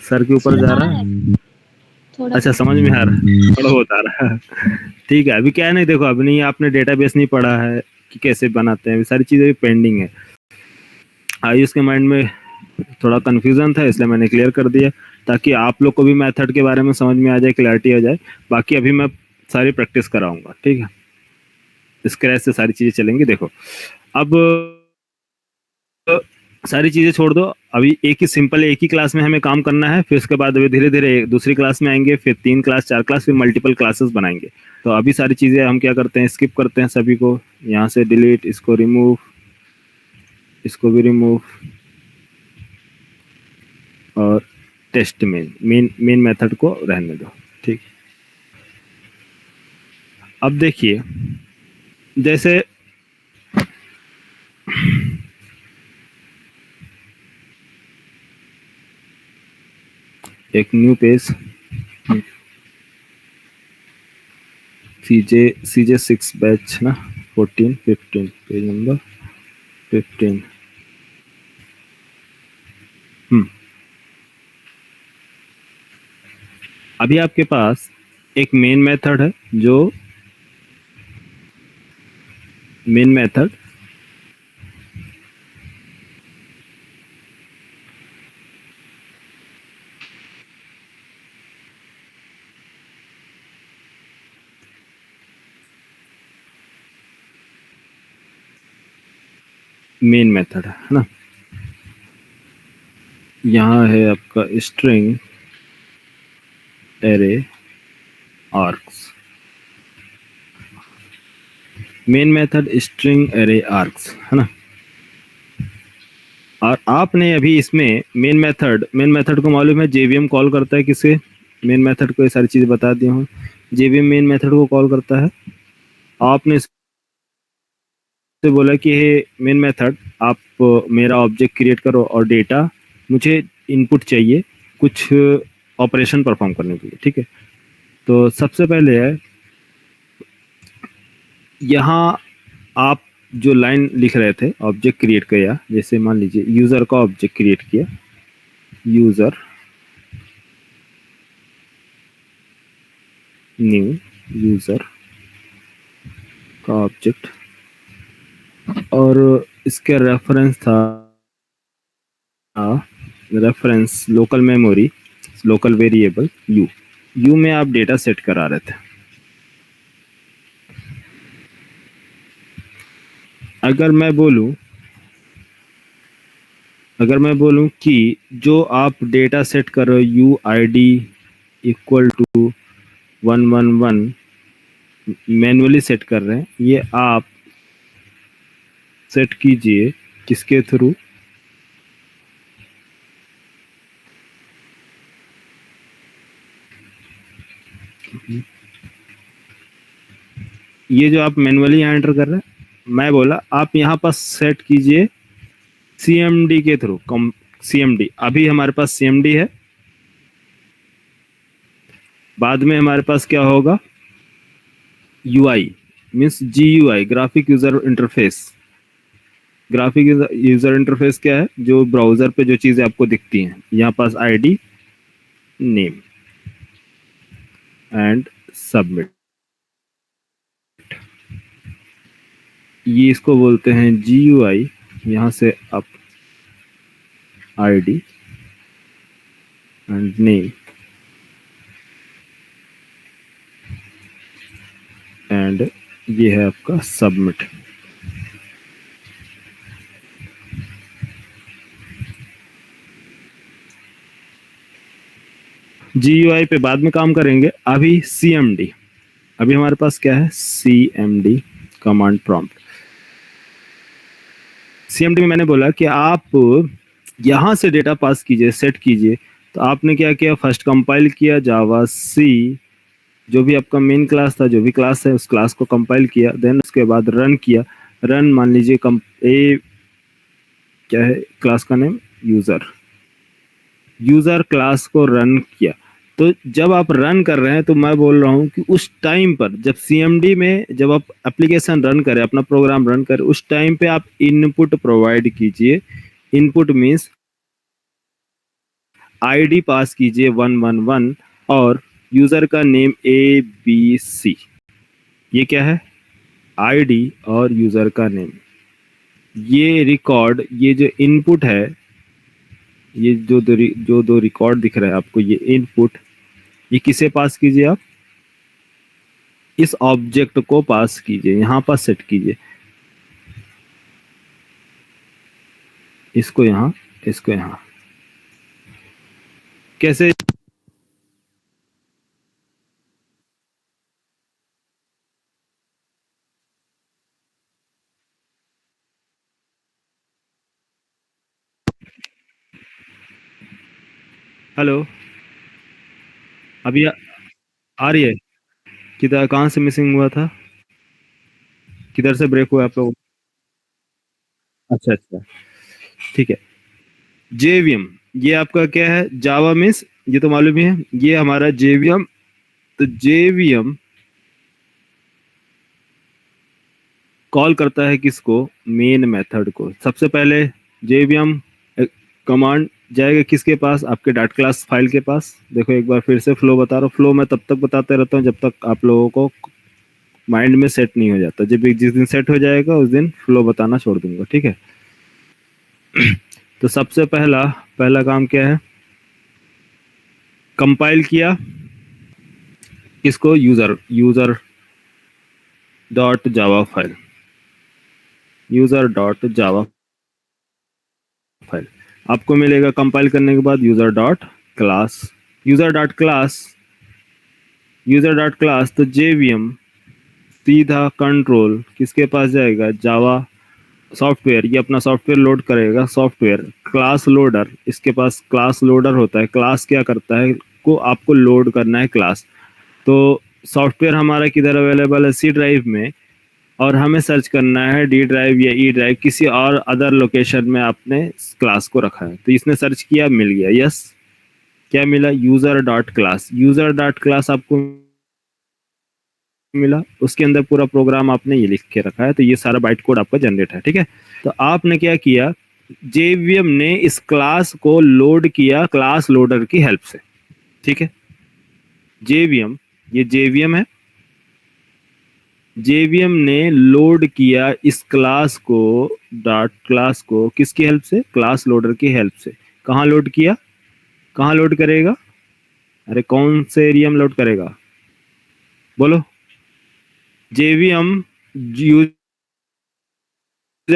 सर के ऊपर जा रहा है? अच्छा, समझ में आ रहा है, थोड़ा बहुत आ रहा है। ठीक है, अभी क्या है, नहीं देखो, अभी नहीं आपने डेटाबेस नहीं पढ़ा है कि कैसे बनाते हैं, सारी चीजें पेंडिंग है। आयुष के माइंड में थोड़ा कंफ्यूजन था, इसलिए मैंने क्लियर कर दिया, ताकि आप लोग को भी मेथड के बारे में समझ में आ जाए, क्लैरिटी हो जाए। बाकी अभी मैं सारी प्रैक्टिस कराऊंगा। ठीक है, स्क्रैच से सारी चीजें चलेंगी। देखो, अब सारी चीजें छोड़ दो, अभी एक ही क्लास में हमें काम करना है। फिर उसके बाद अभी धीरे धीरे दूसरी क्लास में आएंगे, फिर 3 क्लास 4 क्लास, फिर मल्टीपल क्लासेस बनाएंगे। तो अभी सारी चीजें हम क्या करते हैं, स्किप करते हैं सभी को। यहाँ से डिलीट, इसको रिमूव, इसको भी रिमूव, और टेस्ट मेन मेथड को रहने दो। ठीक, अब देखिए, जैसे एक न्यू पेज, सीजे 6 बैच ना, 15 पेज नंबर 15। अभी आपके पास एक मेन मेथड है, जो मेन मेथड है ना। यहाँ है आपका string array arcs, main method string array arcs, है ना। और आपने अभी इसमें मेन मेथड को मालूम है जेवीएम कॉल करता है किसे, मेन मेथड को ये सारी चीजें बता दी हूँ। जेवीएम मेन मेथड को कॉल करता है। आपने इससे बोला कि हे मेन मेथड आप मेरा ऑब्जेक्ट क्रिएट करो और डेटा मुझे इनपुट चाहिए कुछ ऑपरेशन परफॉर्म करने के लिए, ठीक है। तो सबसे पहले है यहाँ आप जो लाइन लिख रहे थे ऑब्जेक्ट क्रिएट किया, जैसे मान लीजिए यूजर का ऑब्जेक्ट क्रिएट किया, यूजर न्यू यूजर का ऑब्जेक्ट, और इसके रेफरेंस था reference local memory local variable you में आप डेटा सेट करा रहे थे। अगर मैं बोलूं कि जो आप डेटा सेट कर रहे हो U I D equal to 111 manually set कर रहे हैं, ये आप सेट कीजिए किसके थ्रू, ये जो आप मैनुअली यहाँ एंटर कर रहे हैं, मैं बोला आप यहाँ पर सेट कीजिए सीएमडी के थ्रू। सीएमडी अभी हमारे पास सीएमडी है, बाद में हमारे पास क्या होगा UI means GUI graphic user interface. Graphic user interface क्या है, जो ब्राउजर पे जो चीजें आपको दिखती हैं, यहाँ पास आईडी नेम एंड सबमिट, ये इसको बोलते हैं जीयूआई। यहाँ से आप आईडी एंड नेम एंड ये है आपका सबमिट। जीयूआई पे बाद में काम करेंगे, अभी सीएमडी, अभी हमारे पास क्या है सीएमडी कमांड प्रॉम्प्ट। सीएमडी में मैंने बोला कि आप यहां से डेटा पास कीजिए सेट कीजिए, तो आपने क्या किया फर्स्ट कंपाइल किया जावा सी, जो भी आपका मेन क्लास था जो भी क्लास है उस क्लास को कंपाइल किया, देन उसके बाद रन किया। रन मान लीजिए क्या है क्लास का नेम यूजर क्लास को रन किया। तो जब आप रन कर रहे हैं तो मैं बोल रहा हूं कि उस टाइम पर जब सीएमडी में जब आप एप्लीकेशन रन करें अपना प्रोग्राम रन करें उस टाइम पे आप इनपुट प्रोवाइड कीजिए। इनपुट मीन्स आईडी पास कीजिए 111 और यूजर का नेम ABC। ये क्या है आईडी और यूजर का नेम। ये रिकॉर्ड ये जो इनपुट है, ये जो दो रिकॉर्ड दिख रहा है आपको, ये इनपुट ये किसे पास कीजिए आप इस ऑब्जेक्ट को पास कीजिए, यहां पास सेट कीजिए इसको यहां कैसे। हेलो अभी आ रही है? किधर कहाँ से मिसिंग हुआ था, किधर से ब्रेक हुआ आप लोग? अच्छा अच्छा ठीक है। जेवीएम ये आपका क्या है जावा मिस, ये तो मालूम ही है, ये हमारा जेवीएम। तो जेवीएम कॉल करता है किसको मेन मेथड को। सबसे पहले जेवीएम कमांड जाएगा किसके पास आपके डॉट क्लास फाइल के पास। देखो एक बार फिर से फ्लो बता रहा हूँ, फ्लो मैं तब तक बताते रहता हूँ जब तक आप लोगों को माइंड में सेट नहीं हो जाता। जब जिस दिन सेट हो जाएगा उस दिन फ्लो बताना छोड़ दूंगा, ठीक है। तो सबसे पहला काम क्या है, कंपाइल किया किसको user dot Java file, user dot Java file आपको मिलेगा कंपाइल करने के बाद यूजर डॉट क्लास, तो जेवीएम सीधा कंट्रोल किसके पास जाएगा जावा सॉफ्टवेयर, ये अपना सॉफ्टवेयर लोड करेगा। सॉफ्टवेयर क्लास लोडर, इसके पास क्लास लोडर होता है। क्लास क्या करता है, को आपको लोड करना है क्लास। तो सॉफ्टवेयर हमारा किधर अवेलेबल है, सी ड्राइव में, और हमें सर्च करना है डी ड्राइव या ई ड्राइव, किसी और अदर लोकेशन में आपने क्लास को रखा है। तो इसने सर्च किया, मिल गया। यस, क्या मिला, user dot class. User dot class आपको मिला, उसके अंदर पूरा प्रोग्राम आपने ये लिख के रखा है। तो ये सारा बाइट कोड आपका जनरेट है, ठीक है। तो आपने क्या किया, जेवीएम ने इस क्लास को लोड किया क्लास लोडर की हेल्प से, ठीक है। जेवीएम, ये जेवीएम है, जेवीएम ने लोड किया इस क्लास को, डॉट क्लास को, किसकी हेल्प से, क्लास लोडर की हेल्प से। कहाँ लोड किया, कहाँ लोड करेगा, अरे कौन से एरिया में लोड करेगा, बोलो। जेवीएम यूजर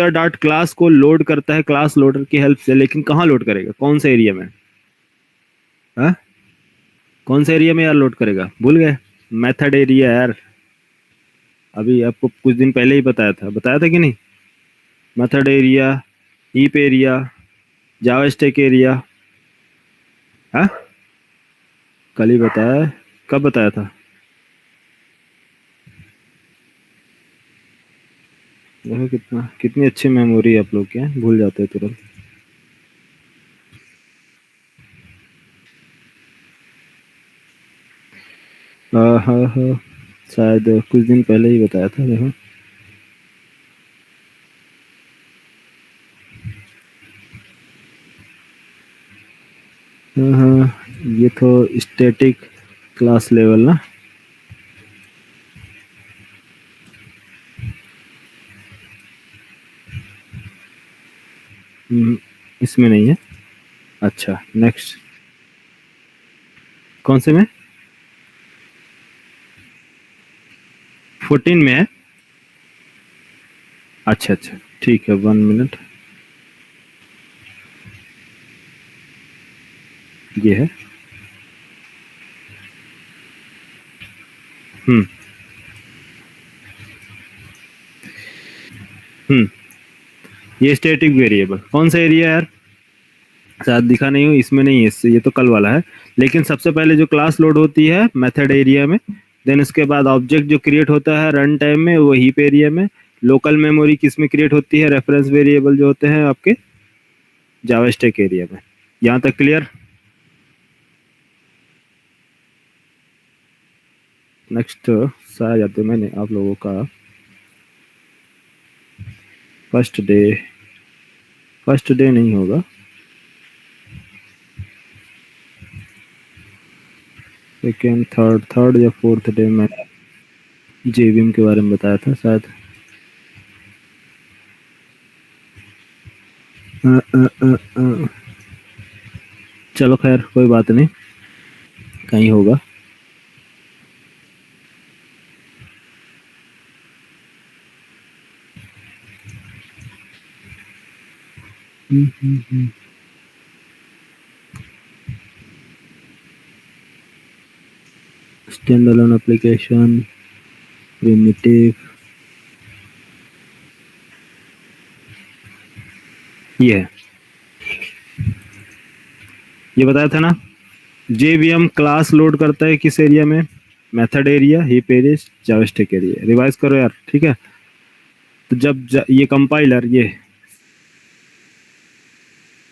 डॉट क्लास को लोड करता है क्लास लोडर की हेल्प से, लेकिन कहाँ लोड करेगा, कौन से एरिया में, हा? कौन से एरिया में यार लोड करेगा, भूल गए, मेथड एरिया यार, अभी आपको कुछ दिन पहले ही बताया था कि नहीं। मेथड एरिया, हीप एरिया, जावा स्टैक एरिया, हाँ कल ही बताया, कब बताया था, देखो कितनी अच्छी मेमोरी है आप लोग के, भूल जाते हैं तुरंत। हाँ हाँ हाँ, शायद कुछ दिन पहले ही बताया था, देखो। हाँ हाँ, ये तो स्टैटिक क्लास लेवल ना, इसमें नहीं है। अच्छा नेक्स्ट, कौन से में, 14 में है। अच्छा अच्छा, ठीक है, 1 मिनट, ये है। हम्म हम्म ये स्टैटिक वेरिएबल कौन सा एरिया है यार, शायद दिखा नहीं हूँ, इसमें नहीं है, इससे ये तो कल वाला है। लेकिन सबसे पहले जो क्लास लोड होती है मेथड एरिया में, देन उसके बाद ऑब्जेक्ट जो क्रिएट होता है रन टाइम में वो हीप एरिया में, लोकल मेमोरी किस में क्रिएट होती है, रेफरेंस वेरिएबल जो होते हैं आपके जावा स्टैक एरिया में। यहाँ तक क्लियर। नेक्स्ट शायद मैंने आप लोगों का फर्स्ट डे नहीं होगा, सेकेंड थर्ड या फोर्थ डे में जेवीएम के बारे में बताया था शायद। चलो खैर कोई बात नहीं, कहीं होगा। स्टैंडअलोन एप्लीकेशन, प्रिमिटिव, ये है, ये बताया था ना। जेवीएम क्लास लोड करता है किस एरिया में, method area, heap area, Java stack area. Revise करो यार, ठीक है। तो ये कंपाइलर, ये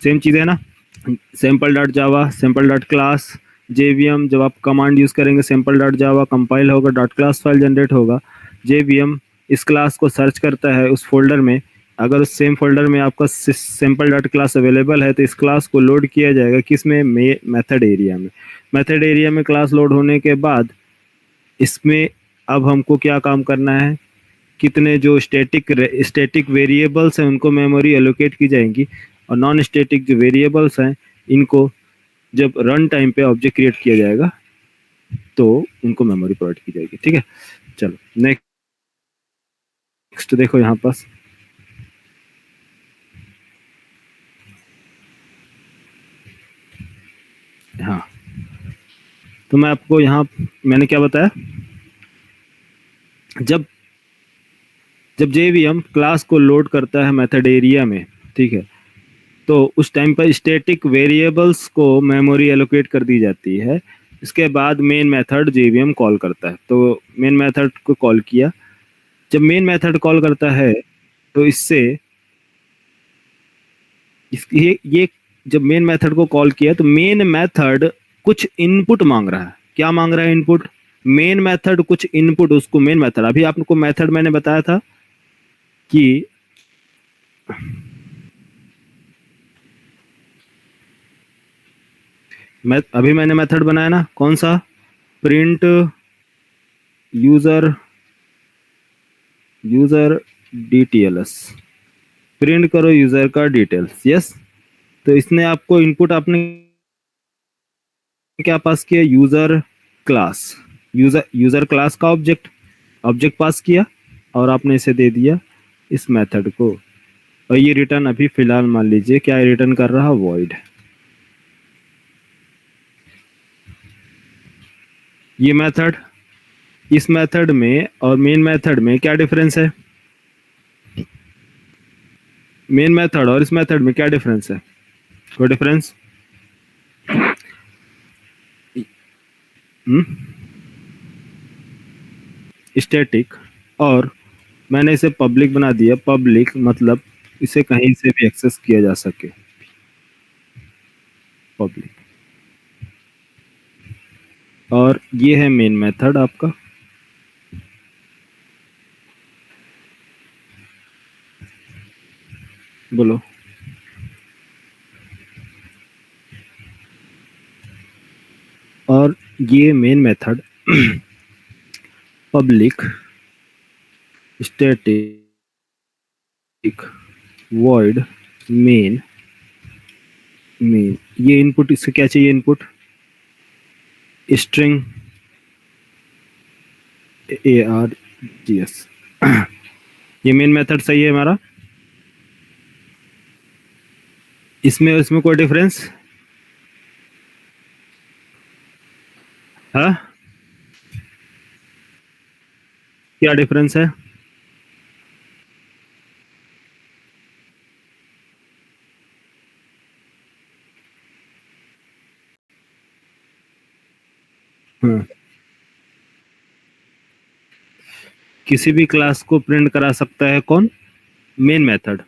सेम चीज़ है ना, सैम्पल डॉट जावा, सैम्पल डॉट क्लास, जेवीएम जब आप कमांड यूज़ करेंगे सैम्पल डॉट जावा कंपाइल होगा, डॉट क्लास फाइल जनरेट होगा। जेवीएम इस क्लास को सर्च करता है उस फोल्डर में, अगर उस सेम फोल्डर में आपका सैम्पल डॉट क्लास अवेलेबल है तो इस क्लास को लोड किया जाएगा किस में, मेथड एरिया में। मेथड एरिया में क्लास लोड होने के बाद इसमें अब हमको क्या काम करना है, कितने जो स्टैटिक वेरिएबल्स हैं उनको मेमोरी एलोकेट की जाएंगी, और नॉन स्टैटिक जो वेरिएबल्स हैं इनको जब रन टाइम पे ऑब्जेक्ट क्रिएट किया जाएगा तो उनको मेमोरी प्रोवाइड की जाएगी, ठीक है। चलो नेक्स्ट देखो यहाँ पास, हाँ तो मैं आपको यहाँ मैंने क्या बताया, जब जब JVM क्लास को लोड करता है मेथड एरिया में, ठीक है, तो उस टाइम पर स्टैटिक वेरिएबल्स को मेमोरी एलोकेट कर दी जाती है। इसके बाद मेन मेथड JVM कॉल करता है। तो मेन मेथड को कॉल किया, जब मेन मेथड कॉल करता है तो इससे ये जब मेन मेथड को कॉल किया तो मेन मेथड कुछ इनपुट मांग रहा है। क्या मांग रहा है इनपुट? मेन मेथड कुछ इनपुट, उसको मेन मेथड, अभी आपको मेथड मैंने बताया था कि अभी मैंने मेथड बनाया ना, कौन सा? प्रिंट यूजर डिटेल्स, प्रिंट करो यूजर का डिटेल्स। यस, तो इसने आपको इनपुट, आपने क्या पास किया? यूजर क्लास, यूजर क्लास का ऑब्जेक्ट पास किया और आपने इसे दे दिया इस मेथड को। और ये रिटर्न अभी फिलहाल मान लीजिए क्या रिटर्न कर रहा? वॉइड। ये मेथड, इस मेथड में और मेन मेथड में क्या डिफरेंस है? मेन मेथड और इस मेथड में क्या डिफरेंस है? कोई डिफरेंस? स्टैटिक, और मैंने इसे पब्लिक बना दिया। पब्लिक मतलब इसे कहीं से भी एक्सेस किया जा सके, पब्लिक। और ये है मेन मेथड आपका। बोलो। और ये main method public static void main, ये इनपुट, इससे क्या चाहिए? Input string ARGS। ये मेन मेथड सही है हमारा। इसमें और इसमें कोई डिफरेंस? हाँ, क्या डिफरेंस है? हाँ, किसी भी क्लास को प्रिंट करा सकता है कौन? Main method.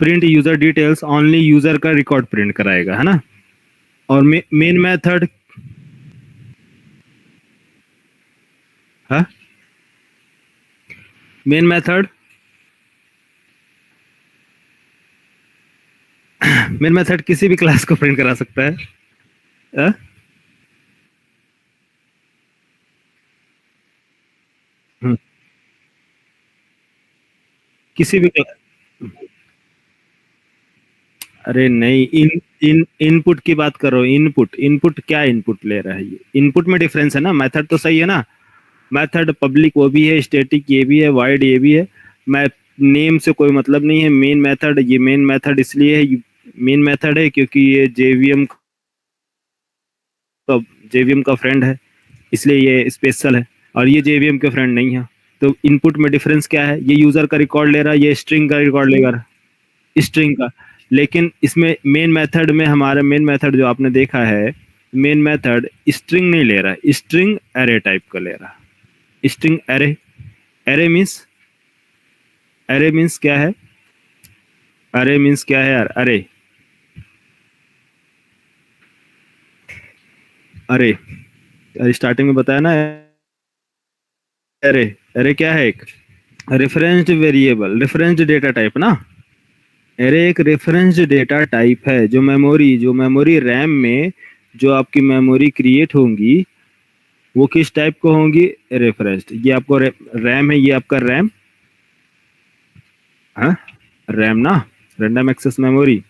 Print user details only user का रिकॉर्ड प्रिंट कराएगा, है ना। और मेन मेथड, हाँ, मेन मेथड मेन मेथड किसी भी क्लास को प्रिंट करा सकता है। हाँ? हम्म, किसी भी अरे नहीं, इन इन इनपुट की बात करो। इनपुट, इनपुट क्या इनपुट ले रहा है? ये इनपुट में डिफरेंस है ना। मेथड तो सही है ना, मेथड पब्लिक वो भी है, स्टैटिक ये भी है, वाइड ये भी है। मैं नेम से कोई मतलब नहीं है। मेन मेथड, ये मेन मेथड इसलिए है, मेन मेथड है क्योंकि ये का जेवीएम का फ्रेंड है, इसलिए ये स्पेशल है। और ये जेवीएम के फ्रेंड नहीं है। तो इनपुट में डिफरेंस क्या है? ये यूजर का रिकॉर्ड ले रहा है, ये स्ट्रिंग का रिकॉर्ड लेगा, स्ट्रिंग का। लेकिन इसमें मेन मेथड में, हमारा मेन मेथड जो आपने देखा है, मेन मेथड स्ट्रिंग नहीं ले रहा है, स्ट्रिंग एरे टाइप का ले रहा है। String array, array means, array means क्या है? अरे मीन्स क्या है यार? अरे, अरे स्टार्टिंग में बताया ना। एरे, एरे क्या है? एक referenced variable, referenced data type ना। एरे एक रेफरेंस्ड डेटा टाइप है। जो मेमोरी रैम में जो आपकी मेमोरी क्रिएट होंगी वो किस टाइप को होंगी? रेफरेंस्ड। ये आपको रैम है, ये आपका रैम, हाँ, रैम ना, random access memory,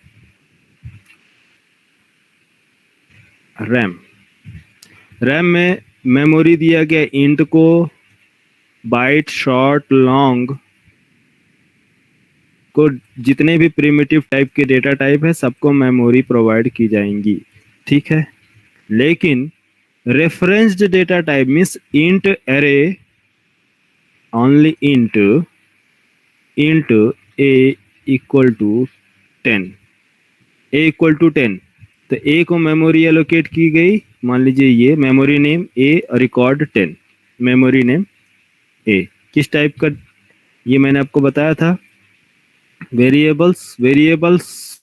RAM. RAM में मेमोरी दिया गया इंट को, बाइट, शॉर्ट, लॉन्ग को, जितने भी प्रिमिटिव टाइप के डेटा टाइप है सबको मेमोरी प्रोवाइड की जाएंगी, ठीक है। लेकिन Referenced data type means int array, only int a equal to 10, a equal to 10। तो a को मेमोरी एलोकेट की गई, मान लीजिए ये memory name a record 10, memory name a किस टाइप का, ये मैंने आपको बताया था, वेरिएबल्स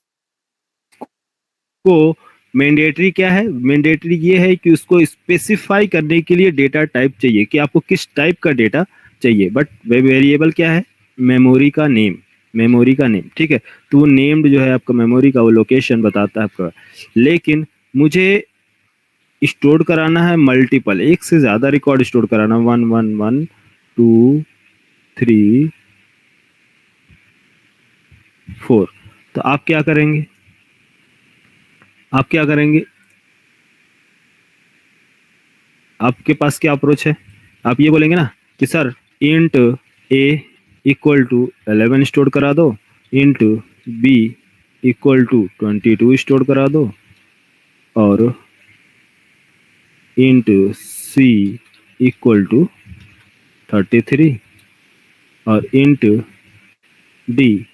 को मैंडेटरी क्या है, मैंडेटरी ये है कि उसको स्पेसिफाई करने के लिए डेटा टाइप चाहिए कि आपको किस टाइप का डेटा चाहिए, बट वेरिएबल क्या है, मेमोरी का नेम, मेमोरी का नेम, ठीक है। तो वो नेम्ड जो है आपका मेमोरी का वो लोकेशन बताता है आपका, लेकिन मुझे स्टोर कराना है मल्टीपल, एक से ज्यादा रिकॉर्ड स्टोर कराना, 1 1 1 2 3 4। तो आप क्या करेंगे, आप क्या करेंगे, आपके पास क्या अप्रोच है, आप ये बोलेंगे ना कि sir int A equal to 11 store करा दो, int B equal to 22 store करा दो, और इंट सी इक्वल टू 33, और इंट डी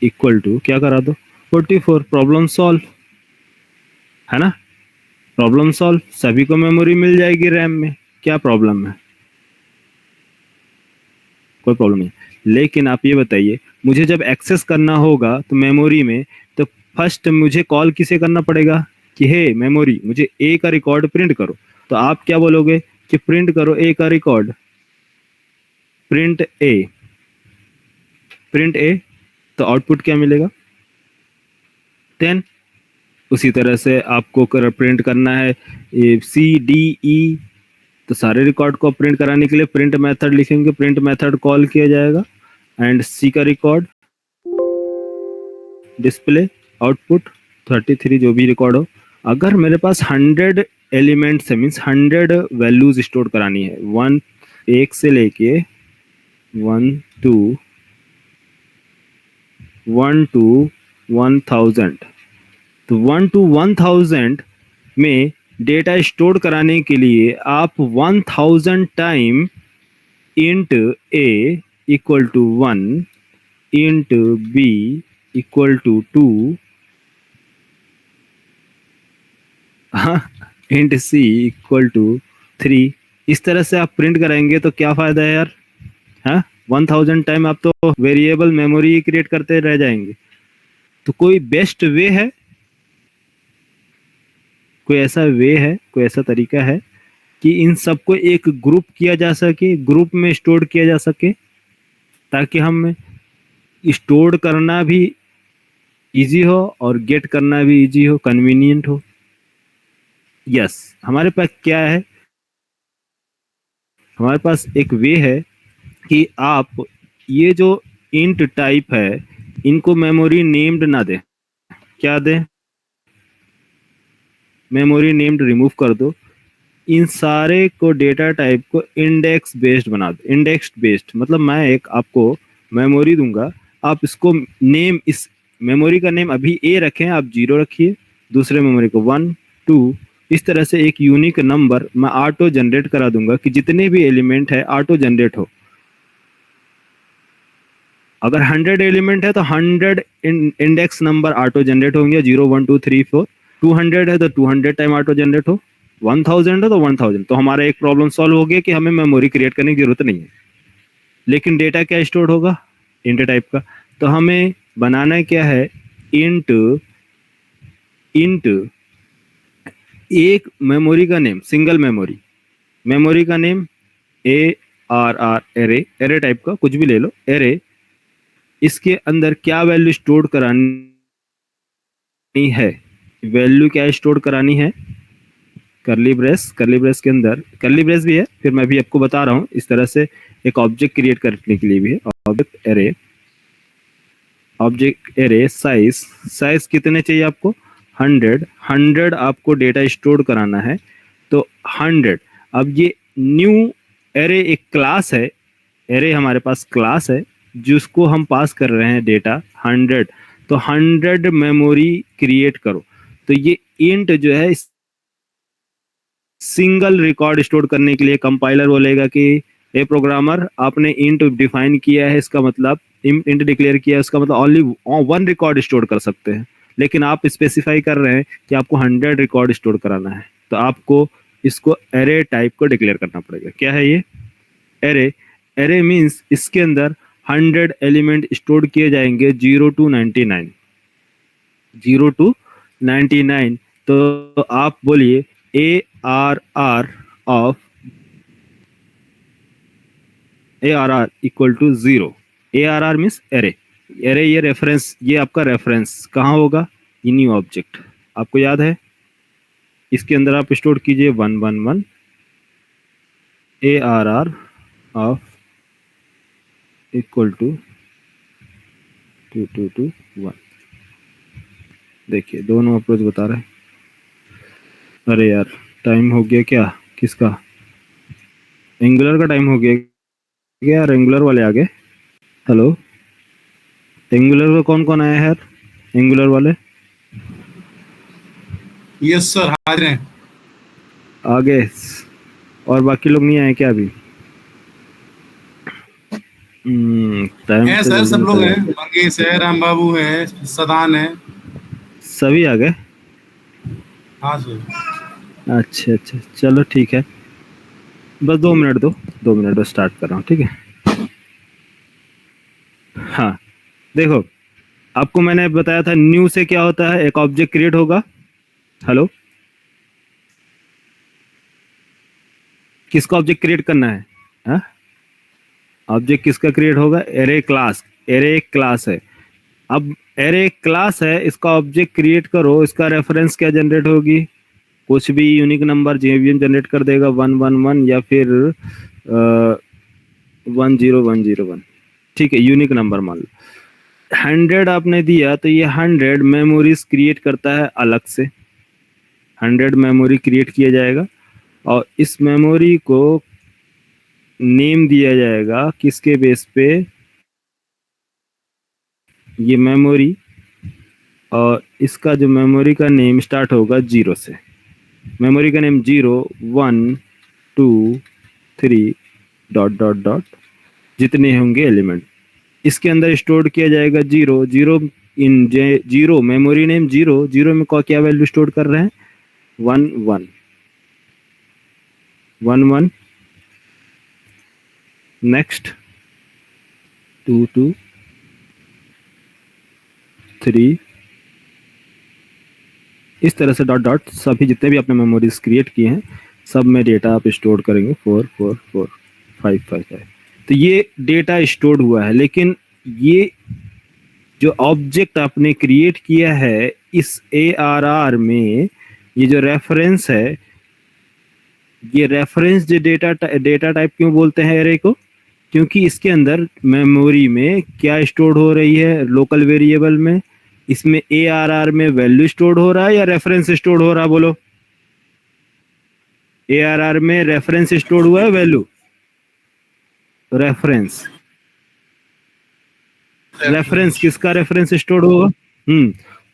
इक्वल टू क्या करा दो, 44। प्रॉब्लम सॉल्व, है ना, प्रॉब्लम सॉल्व, सभी को मेमोरी मिल जाएगी रैम में, क्या प्रॉब्लम है, कोई प्रॉब्लम नहीं। लेकिन आप ये बताइए, मुझे जब एक्सेस करना होगा तो मेमोरी में, तो फर्स्ट मुझे कॉल किसे करना पड़ेगा कि हे मेमोरी मुझे ए का रिकॉर्ड प्रिंट करो, तो आप क्या बोलोगे कि प्रिंट करो ए का रिकॉर्ड, प्रिंट ए, प्रिंट ए, तो आउटपुट क्या मिलेगा 10। उसी तरह से आपको प्रिंट करना है सी डी ई, तो सारे रिकॉर्ड को प्रिंट कराने के लिए प्रिंट मेथड लिखेंगे, प्रिंट मेथड कॉल किया जाएगा, एंड सी का रिकॉर्ड डिस्प्ले आउटपुट 33 जो भी रिकॉर्ड हो। अगर मेरे पास 100 एलिमेंट्स है, मीन्स 100 वैल्यूज स्टोर करानी है, वन एक से लेके 1 टू 1000, तो 1 to 1000 में डेटा स्टोर कराने के लिए आप 1000 time int A equal to 1, int B equal to 2, int C equal to 3, इस तरह से आप प्रिंट कराएंगे तो क्या फायदा है यार, हाँ 1000 टाइम आप तो वेरिएबल मेमोरी क्रिएट करते रह जाएंगे। तो कोई बेस्ट वे है, कोई ऐसा वे है, कोई ऐसा तरीका है कि इन सबको एक ग्रुप किया जा सके, ग्रुप में स्टोर किया जा सके, ताकि हम स्टोर करना भी इजी हो और गेट करना भी इजी हो, कन्वीनियंट हो। यस, हमारे पास क्या है, हमारे पास एक वे है कि आप ये जो इंट टाइप है इनको मेमोरी नेम्ड ना दें, क्या दें, मेमोरी नेम्ड रिमूव कर दो, इन सारे को डेटा टाइप को इंडेक्स बेस्ड बना दो। इंडेक्स बेस्ड मतलब मैं एक आपको मेमोरी दूंगा, आप इसको नेम, इस मेमोरी का नेम अभी ए रखें, आप 0 रखिए, दूसरे मेमोरी को 1 2, इस तरह से एक यूनिक नंबर मैं ऑटो जनरेट करा दूंगा कि जितने भी एलिमेंट है ऑटो जनरेट हो। अगर 100 एलिमेंट है तो 100 इंडेक्स नंबर ऑटो जनरेट होंगे, 0 1 2 3 4। 200 है तो 200 टाइम ऑटो जनरेट हो, 1000 है तो 1000। तो हमारा एक प्रॉब्लम सॉल्व हो गया कि हमें मेमोरी क्रिएट करने की जरूरत नहीं है। लेकिन डेटा क्या स्टोर होगा, इंट टाइप का, तो हमें बनाना क्या है, इंट इंट एक मेमोरी का नेम, सिंगल मेमोरी, मेमोरी का name A R R, array, array type का कुछ भी ले लो, एरे, इसके अंदर क्या वैल्यू स्टोर करानी है, वैल्यू क्या स्टोर करानी है, करली ब्रेस, करली ब्रेस के अंदर करली ब्रेस भी है, फिर मैं भी आपको बता रहा हूँ इस तरह से एक ऑब्जेक्ट क्रिएट करने के लिए भी है, object array, object array size, size कितने चाहिए आपको 100, 100 आपको डेटा स्टोर कराना है, तो 100। अब ये न्यू एरे एक क्लास है, एरे हमारे पास क्लास है जिसको हम पास कर रहे हैं डेटा 100, तो 100 मेमोरी क्रिएट करो। तो ये इंट जो है सिंगल रिकॉर्ड स्टोर करने के लिए कंपाइलर बोलेगा कि ए प्रोग्रामर, आपने इंट डिफाइन किया है, इसका मतलब इंट डिक्लेयर किया है, इसका मतलब ओनली वन रिकॉर्ड स्टोर कर सकते हैं। लेकिन आप स्पेसिफाई कर रहे हैं कि आपको 100 रिकॉर्ड स्टोर कराना है, तो आपको इसको एरे टाइप को डिक्लेयर करना पड़ेगा। क्या है ये? एरे। एरे मीन्स इसके अंदर 100 एलिमेंट स्टोर किए जाएंगे, 0 to 99, 0 to 99। तो आप बोलिए ARR of ARR equal to 0। ARR means array. Array ये रेफरेंस, ये आपका रेफरेंस कहाँ होगा? In object. आपको याद है? इसके अंदर आप स्टोर कीजिए 111 ARR ऑफ इक्वल टू 2221। देखिए दोनों अप्रोच बता रहे हैं। अरे यार टाइम हो गया क्या? किसका? एंगुलर का टाइम हो गया क्या यार? एंगुलर वाले आ गए। हेलो, एंगुलर का कौन कौन आया है यार? एंगुलर वाले यस सर, हाजिर हैं। आ गए और बाकी लोग नहीं आए क्या अभी? टाइम हैं तो सर, जल्दी सब लोग निकल हैं। गया। मंगेश है, राम बाबू है, सदान है। सभी आ गए? हाँ सर। अच्छा अच्छा, चलो ठीक है। बस 2 मिनट दो, 2 मिनट बस स्टार्ट कर रहा हूँ, ठीक है? हाँ देखो, आपको मैंने बताया था न्यू से क्या होता है, एक ऑब्जेक्ट क्रिएट होगा। हेलो, किसका ऑब्जेक्ट क्रिएट करना है? हाँ, ऑब्जेक्ट किसका क्रिएट होगा? Array class. एरे एक क्लास है। अब एरे एक क्लास है, इसका ऑब्जेक्ट क्रिएट करो, इसका रेफरेंस क्या जनरेट होगी? कुछ भी यूनिक नंबर जेवीएम जनरेट कर देगा, 111 या फिर 10101। ठीक है, यूनिक नंबर मान लो। 100 आपने दिया तो ये 100 मेमोरीज क्रिएट करता है अलग से। 100 मेमोरी क्रिएट किया जाएगा और इस मेमोरी को नेम दिया जाएगा किसके बेस पे? ये मेमोरी, और इसका जो मेमोरी का नेम स्टार्ट होगा 0 से। मेमोरी का नेम 0 1 2 3 डॉट डॉट डॉट, जितने होंगे एलिमेंट इसके अंदर स्टोर किया जाएगा। 0 0 इन 0 मेमोरी नेम 0 0 में क्या वैल्यू स्टोर कर रहे हैं? 1 1 1 1। नेक्स्ट 2 2 3। इस तरह से डॉट डॉट सभी जितने भी आपने मेमोरीज क्रिएट किए हैं सब में डेटा आप स्टोर करेंगे। 4 4 4 5 5 5। तो ये डेटा स्टोर हुआ है, लेकिन ये जो ऑब्जेक्ट आपने क्रिएट किया है इस ARR में, ये जो रेफरेंस है, ये रेफरेंस जो डेटा टाइप क्यों बोलते हैं एरे को? क्योंकि इसके अंदर मेमोरी में क्या स्टोर हो रही है? लोकल वेरिएबल में। इसमें ARR में वैल्यू स्टोर हो रहा है या रेफरेंस स्टोर हो रहा है? बोलो। ARR में रेफरेंस स्टोर हुआ है, वैल्यू? रेफरेंस। रेफरेंस किसका रेफरेंस स्टोर होगा?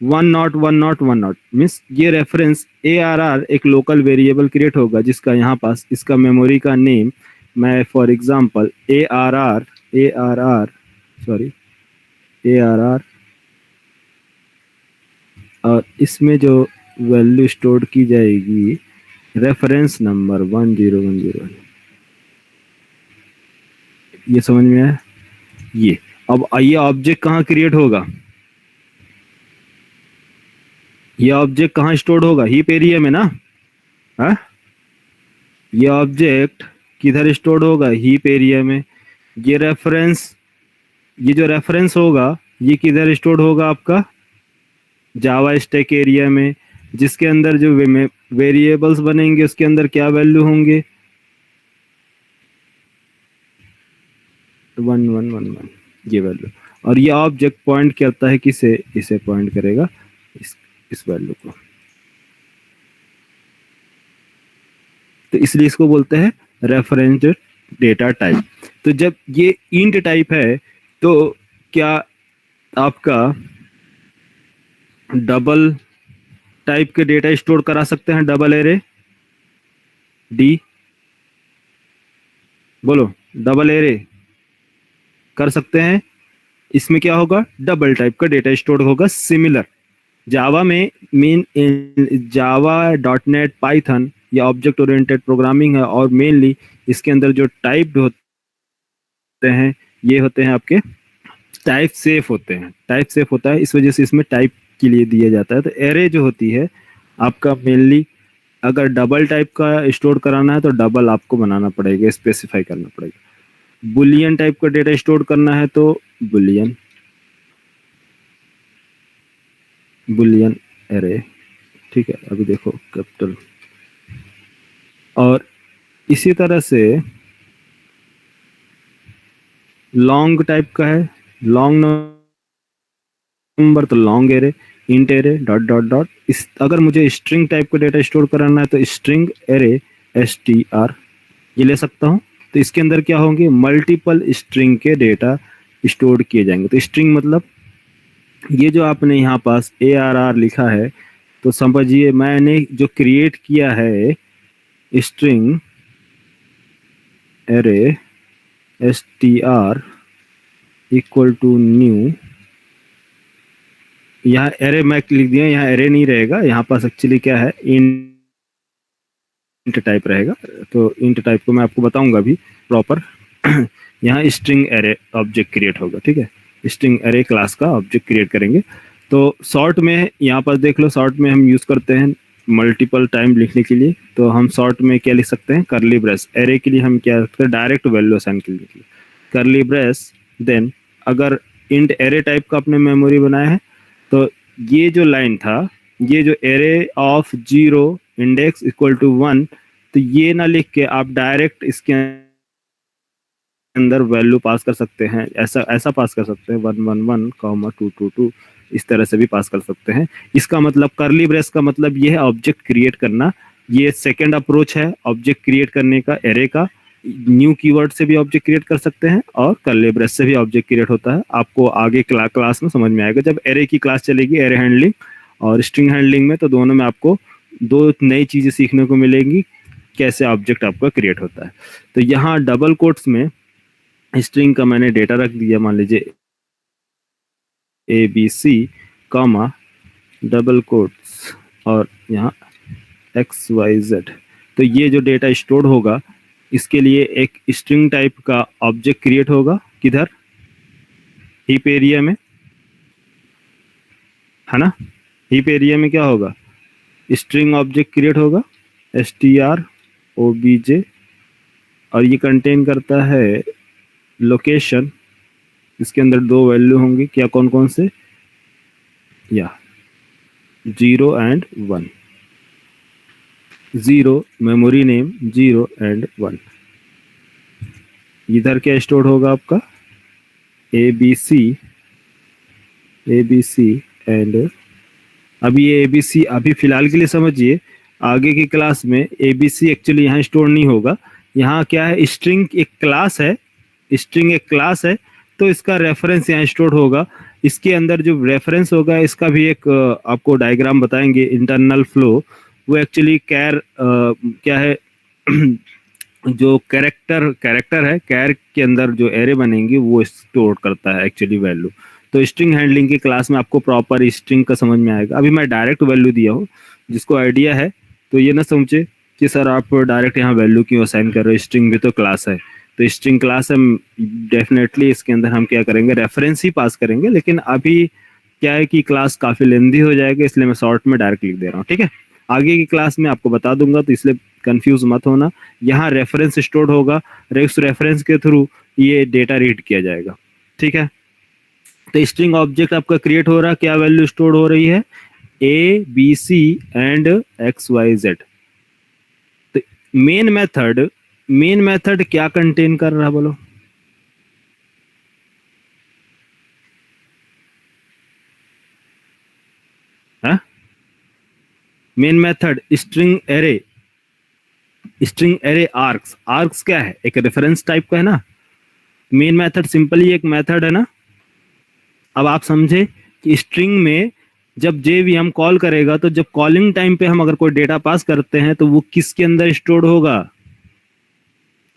10101 मीन्स ये रेफरेंस ARR एक लोकल वेरिएबल क्रिएट होगा जिसका यहाँ पास इसका मेमोरी का नेम, मैं for example ARR sorry ARR, और इसमें जो वैल्यू स्टोर की जाएगी रेफरेंस नंबर 10101। ये समझ में आया? ये अब ये ऑब्जेक्ट कहाँ क्रिएट होगा? ये ऑब्जेक्ट कहाँ स्टोर होगा? हीप एरिया में ना? हाँ, ये ऑब्जेक्ट किधर स्टोर होगा? हीप एरिया में। ये रेफरेंस, ये जो रेफरेंस होगा ये किधर स्टोर होगा? आपका जावा स्टैक एरिया में, जिसके अंदर जो वेरिएबल्स बनेंगे उसके अंदर क्या वैल्यू होंगे? 1111 ये वैल्यू। और ये ऑब्जेक्ट पॉइंट करता है किसे? इसे पॉइंट करेगा, इस वैल्यू को। तो इसलिए इसको बोलते हैं रेफरेंस डेटा टाइप। तो जब ये इंट टाइप है तो क्या आपका डबल टाइप के डेटा स्टोर करा सकते हैं? डबल एरे डी, बोलो, डबल एरे कर सकते हैं। इसमें क्या होगा, डबल टाइप का डेटा स्टोर होगा, सिमिलर जावा में। मेन जावा, डॉट नेट, पाइथन या ऑब्जेक्ट ओरिएंटेड प्रोग्रामिंग है, और मेनली इसके अंदर जो टाइप होते हैं ये होते हैं आपके टाइप सेफ होते हैं। टाइप सेफ होता है, इस वजह से इसमें टाइप के लिए दिया जाता है। तो एरे जो होती है आपका मेनली, अगर डबल टाइप का स्टोर कराना है तो डबल आपको बनाना पड़ेगा, स्पेसिफाई करना पड़ेगा। बुलियन टाइप का डेटा स्टोर करना है तो बुलियन, बुलियन एरे, ठीक है। अभी देखो कैपिटल, और इसी तरह से लॉन्ग टाइप का है, लॉन्ग नंबर तो long array, int array, dot dot dot. इस अगर मुझे स्ट्रिंग टाइप का डेटा स्टोर कराना है तो स्ट्रिंग एरे, str, ये ले सकता हूँ। तो इसके अंदर क्या होंगे, मल्टीपल स्ट्रिंग के डेटा स्टोर किए जाएंगे। तो स्ट्रिंग मतलब ये जो आपने यहाँ पास ARR लिखा है, तो समझिए मैंने जो क्रिएट किया है string array str equal to new, यहाँ एरे मैं लिख दिया, यहाँ एरे नहीं रहेगा, यहाँ पास एक्चुअली क्या है, इंट टाइप रहेगा। तो इंट टाइप को मैं आपको बताऊंगा अभी प्रॉपर। यहाँ स्ट्रिंग एरे ऑब्जेक्ट क्रिएट होगा, ठीक है। स्ट्रिंग एरे क्लास का ऑब्जेक्ट क्रिएट करेंगे। तो शॉर्ट में यहाँ पर देख लो, शॉर्ट में हम यूज करते हैं मल्टीपल टाइम लिखने के लिए। तो हम शॉर्ट में क्या लिख सकते हैं, करली ब्रेस। एरे के लिए हम क्या करते हैं, डायरेक्ट वैल्यू असाइन के लिए करली ब्रेस। देन अगर इंट एरे टाइप का अपने मेमोरी बनाया है तो ये जो लाइन था, ये जो array of 0 index equal to 1, तो ये ना लिख के आप डायरेक्ट इसके अंदर वैल्यू पास कर सकते हैं। ऐसा पास कर सकते हैं 111, 222, इस तरह से भी पास कर सकते हैं। इसका मतलब करली ब्रेस का मतलब ये है ऑब्जेक्ट क्रिएट करना। ये सेकंड अप्रोच है ऑब्जेक्ट क्रिएट करने का एरे का। न्यू कीवर्ड से भी ऑब्जेक्ट क्रिएट कर सकते हैं और करली ब्रेस से भी ऑब्जेक्ट क्रिएट होता है। आपको आगे क्लास में समझ में आएगा जब एरे की क्लास चलेगी, एरे हैंडलिंग और स्ट्रिंग हैंडलिंग में। तो दोनों में आपको दो नई चीजें सीखने को मिलेंगी, कैसे ऑब्जेक्ट आपका क्रिएट होता है। तो यहाँ डबल कोट्स में स्ट्रिंग का मैंने डेटा रख दिया, मान लीजिए ABC कॉमा डबल कोट्स और यहाँ XYZ। तो ये जो डेटा स्टोर होगा, इसके लिए एक स्ट्रिंग टाइप का ऑब्जेक्ट क्रिएट होगा, किधर, हीप एरिया में, है ना। हीप एरिया में क्या होगा, स्ट्रिंग ऑब्जेक्ट क्रिएट होगा str obj, और ये कंटेन करता है लोकेशन। इसके अंदर दो वैल्यू होंगी, क्या, कौन कौन से, या 0 and 1। 0 memory name 0 and 1। इधर क्या स्टोर होगा आपका, ABC एंड, अभी ये ABC अभी फिलहाल के लिए समझिए, आगे की क्लास में ABC एक्चुअली यहाँ स्टोर नहीं होगा। यहाँ क्या है, स्ट्रिंग एक क्लास है, स्ट्रिंग एक क्लास है, तो इसका रेफरेंस यहाँ स्टोर होगा। इसके अंदर जो रेफरेंस होगा, इसका भी एक आपको डायग्राम बताएंगे, इंटरनल फ्लो। वो एक्चुअली क्या है जो कैरेक्टर है, कैर के अंदर जो एरे बनेंगे वो स्टोर करता है एक्चुअली वैल्यू। तो स्ट्रिंग हैंडलिंग की क्लास में आपको प्रॉपर स्ट्रिंग का समझ में आएगा। अभी मैं डायरेक्ट वैल्यू दिया हूँ, जिसको आइडिया है तो ये ना समझे कि सर आप डायरेक्ट यहाँ वैल्यू क्यों असाइन कर रहे हो, स्ट्रिंग भी तो क्लास है। तो स्ट्रिंग क्लास है, डेफिनेटली इसके अंदर हम क्या करेंगे, रेफरेंस ही पास करेंगे। लेकिन अभी क्या है कि क्लास काफी लेंदी हो जाएगा, इसलिए मैं शॉर्ट में डायरेक्ट लिख दे रहा हूँ, ठीक है। आगे की क्लास में आपको बता दूंगा, तो इसलिए कंफ्यूज मत होना। यहाँ रेफरेंस स्टोर होगा, उस रेफरेंस के थ्रू ये डेटा रीड किया जाएगा, ठीक है। तो स्ट्रिंग ऑब्जेक्ट आपका क्रिएट हो रहा है, क्या वैल्यू स्टोर हो रही है, ABC एंड XYZ। तो मेन मेथड क्या कंटेन कर रहा है, बोलो, हाँ। Main method string array arcs क्या है, एक रेफरेंस टाइप का है ना। मेन मेथड सिंपली एक मेथड है ना। अब आप समझे कि स्ट्रिंग में जब JVM कॉल करेगा तो जब कॉलिंग टाइम पे हम अगर कोई डेटा पास करते हैं तो वो किसके अंदर स्टोर होगा?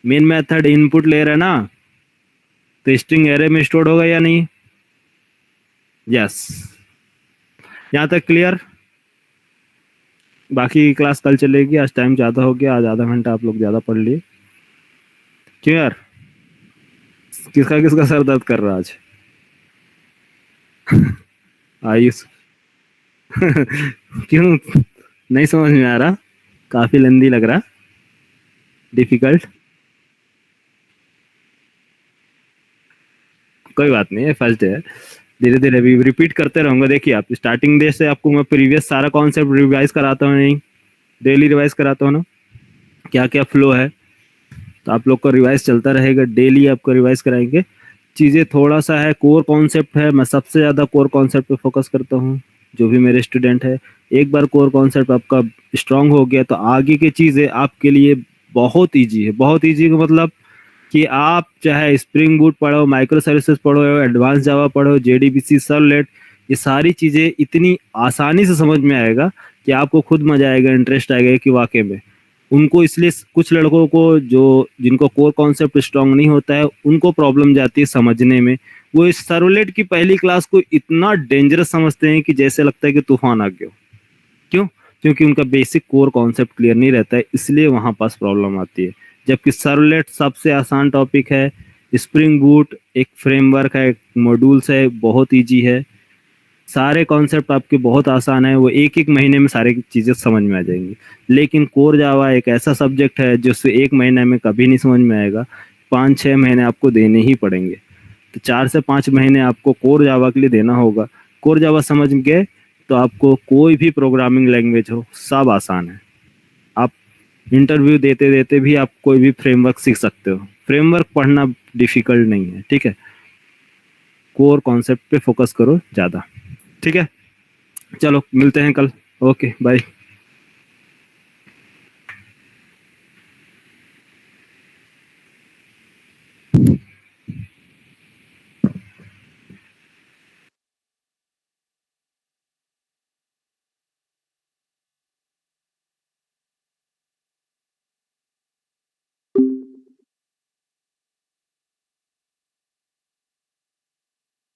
मेन मेथड इनपुट ले रहा है ना, तो स्ट्रिंग एरे में स्टोर होगा या नहीं? यस, यहाँ तक क्लियर? बाकी क्लास कल चलेगी, आज टाइम ज़्यादा हो गया, आज आधा घंटा आप लोग ज़्यादा पढ़ लिए। क्लियर? किसका किसका सर दर्द कर रहा आज? आयुष क्यों नहीं समझ में आ रहा? काफी लेंदी लग रहा, डिफिकल्ट? कोई बात नहीं है, फर्स्ट डे है, धीरे धीरे अभी रिपीट करते रहूंगा। देखिए आप स्टार्टिंग डे से आपको मैं प्रीवियस सारा कॉन्सेप्ट रिवाइज कराता हूँ, नहीं डेली रिवाइज कराता हूँ ना, क्या क्या फ्लो है, तो आप लोग का रिवाइज चलता रहेगा, डेली आपको रिवाइज कराएंगे। चीज़ें थोड़ा सा है, कोर कॉन्सेप्ट है, मैं सबसे ज़्यादा कोर कॉन्सेप्ट पे फोकस करता हूँ, जो भी मेरे स्टूडेंट है। एक बार कोर कॉन्सेप्ट आपका स्ट्रांग हो गया तो आगे की चीज़ें आपके लिए बहुत ईजी है। बहुत ईजी का मतलब कि आप चाहे स्प्रिंग बूट पढ़ो, माइक्रो सर्विसेज पढ़ो, एडवांस जावा पढ़ो, JDBC, सर्वलेट, ये सारी चीज़ें इतनी आसानी से समझ में आएगा कि आपको खुद मजा आएगा, इंटरेस्ट आएगा कि वाकई में उनको। इसलिए कुछ लड़कों को जो जिनको कोर कॉन्सेप्ट स्ट्रांग नहीं होता है उनको प्रॉब्लम जाती है समझने में। वो इस सर्वलेट की पहली क्लास को इतना डेंजरस समझते हैं कि जैसे लगता है कि तूफान आ गया। क्यों? क्योंकि उनका बेसिक कोर कॉन्सेप्ट क्लियर नहीं रहता है, इसलिए वहां पास प्रॉब्लम आती है। जबकि सर्वलेट सबसे आसान टॉपिक है, स्प्रिंग बूट एक फ्रेमवर्क है, मॉड्यूल्स है, बहुत ईजी है, सारे कॉन्सेप्ट आपके बहुत आसान है, वो एक एक महीने में सारी चीज़ें समझ में आ जाएंगी। लेकिन कोर जावा एक ऐसा सब्जेक्ट है जो एक महीने में कभी नहीं समझ में आएगा, 5-6 महीने आपको देने ही पड़ेंगे। तो 4 से 5 महीने आपको कोर जावा के लिए देना होगा। कोर जावा समझ गए तो आपको कोई भी प्रोग्रामिंग लैंग्वेज हो सब आसान है। आप इंटरव्यू देते देते भी आप कोई भी फ्रेमवर्क सीख सकते हो, फ्रेमवर्क पढ़ना डिफिकल्ट नहीं है, ठीक है। कोर कॉन्सेप्ट पे फोकस करो ज़्यादा, ठीक है। चलो मिलते हैं कल, ओके बाय।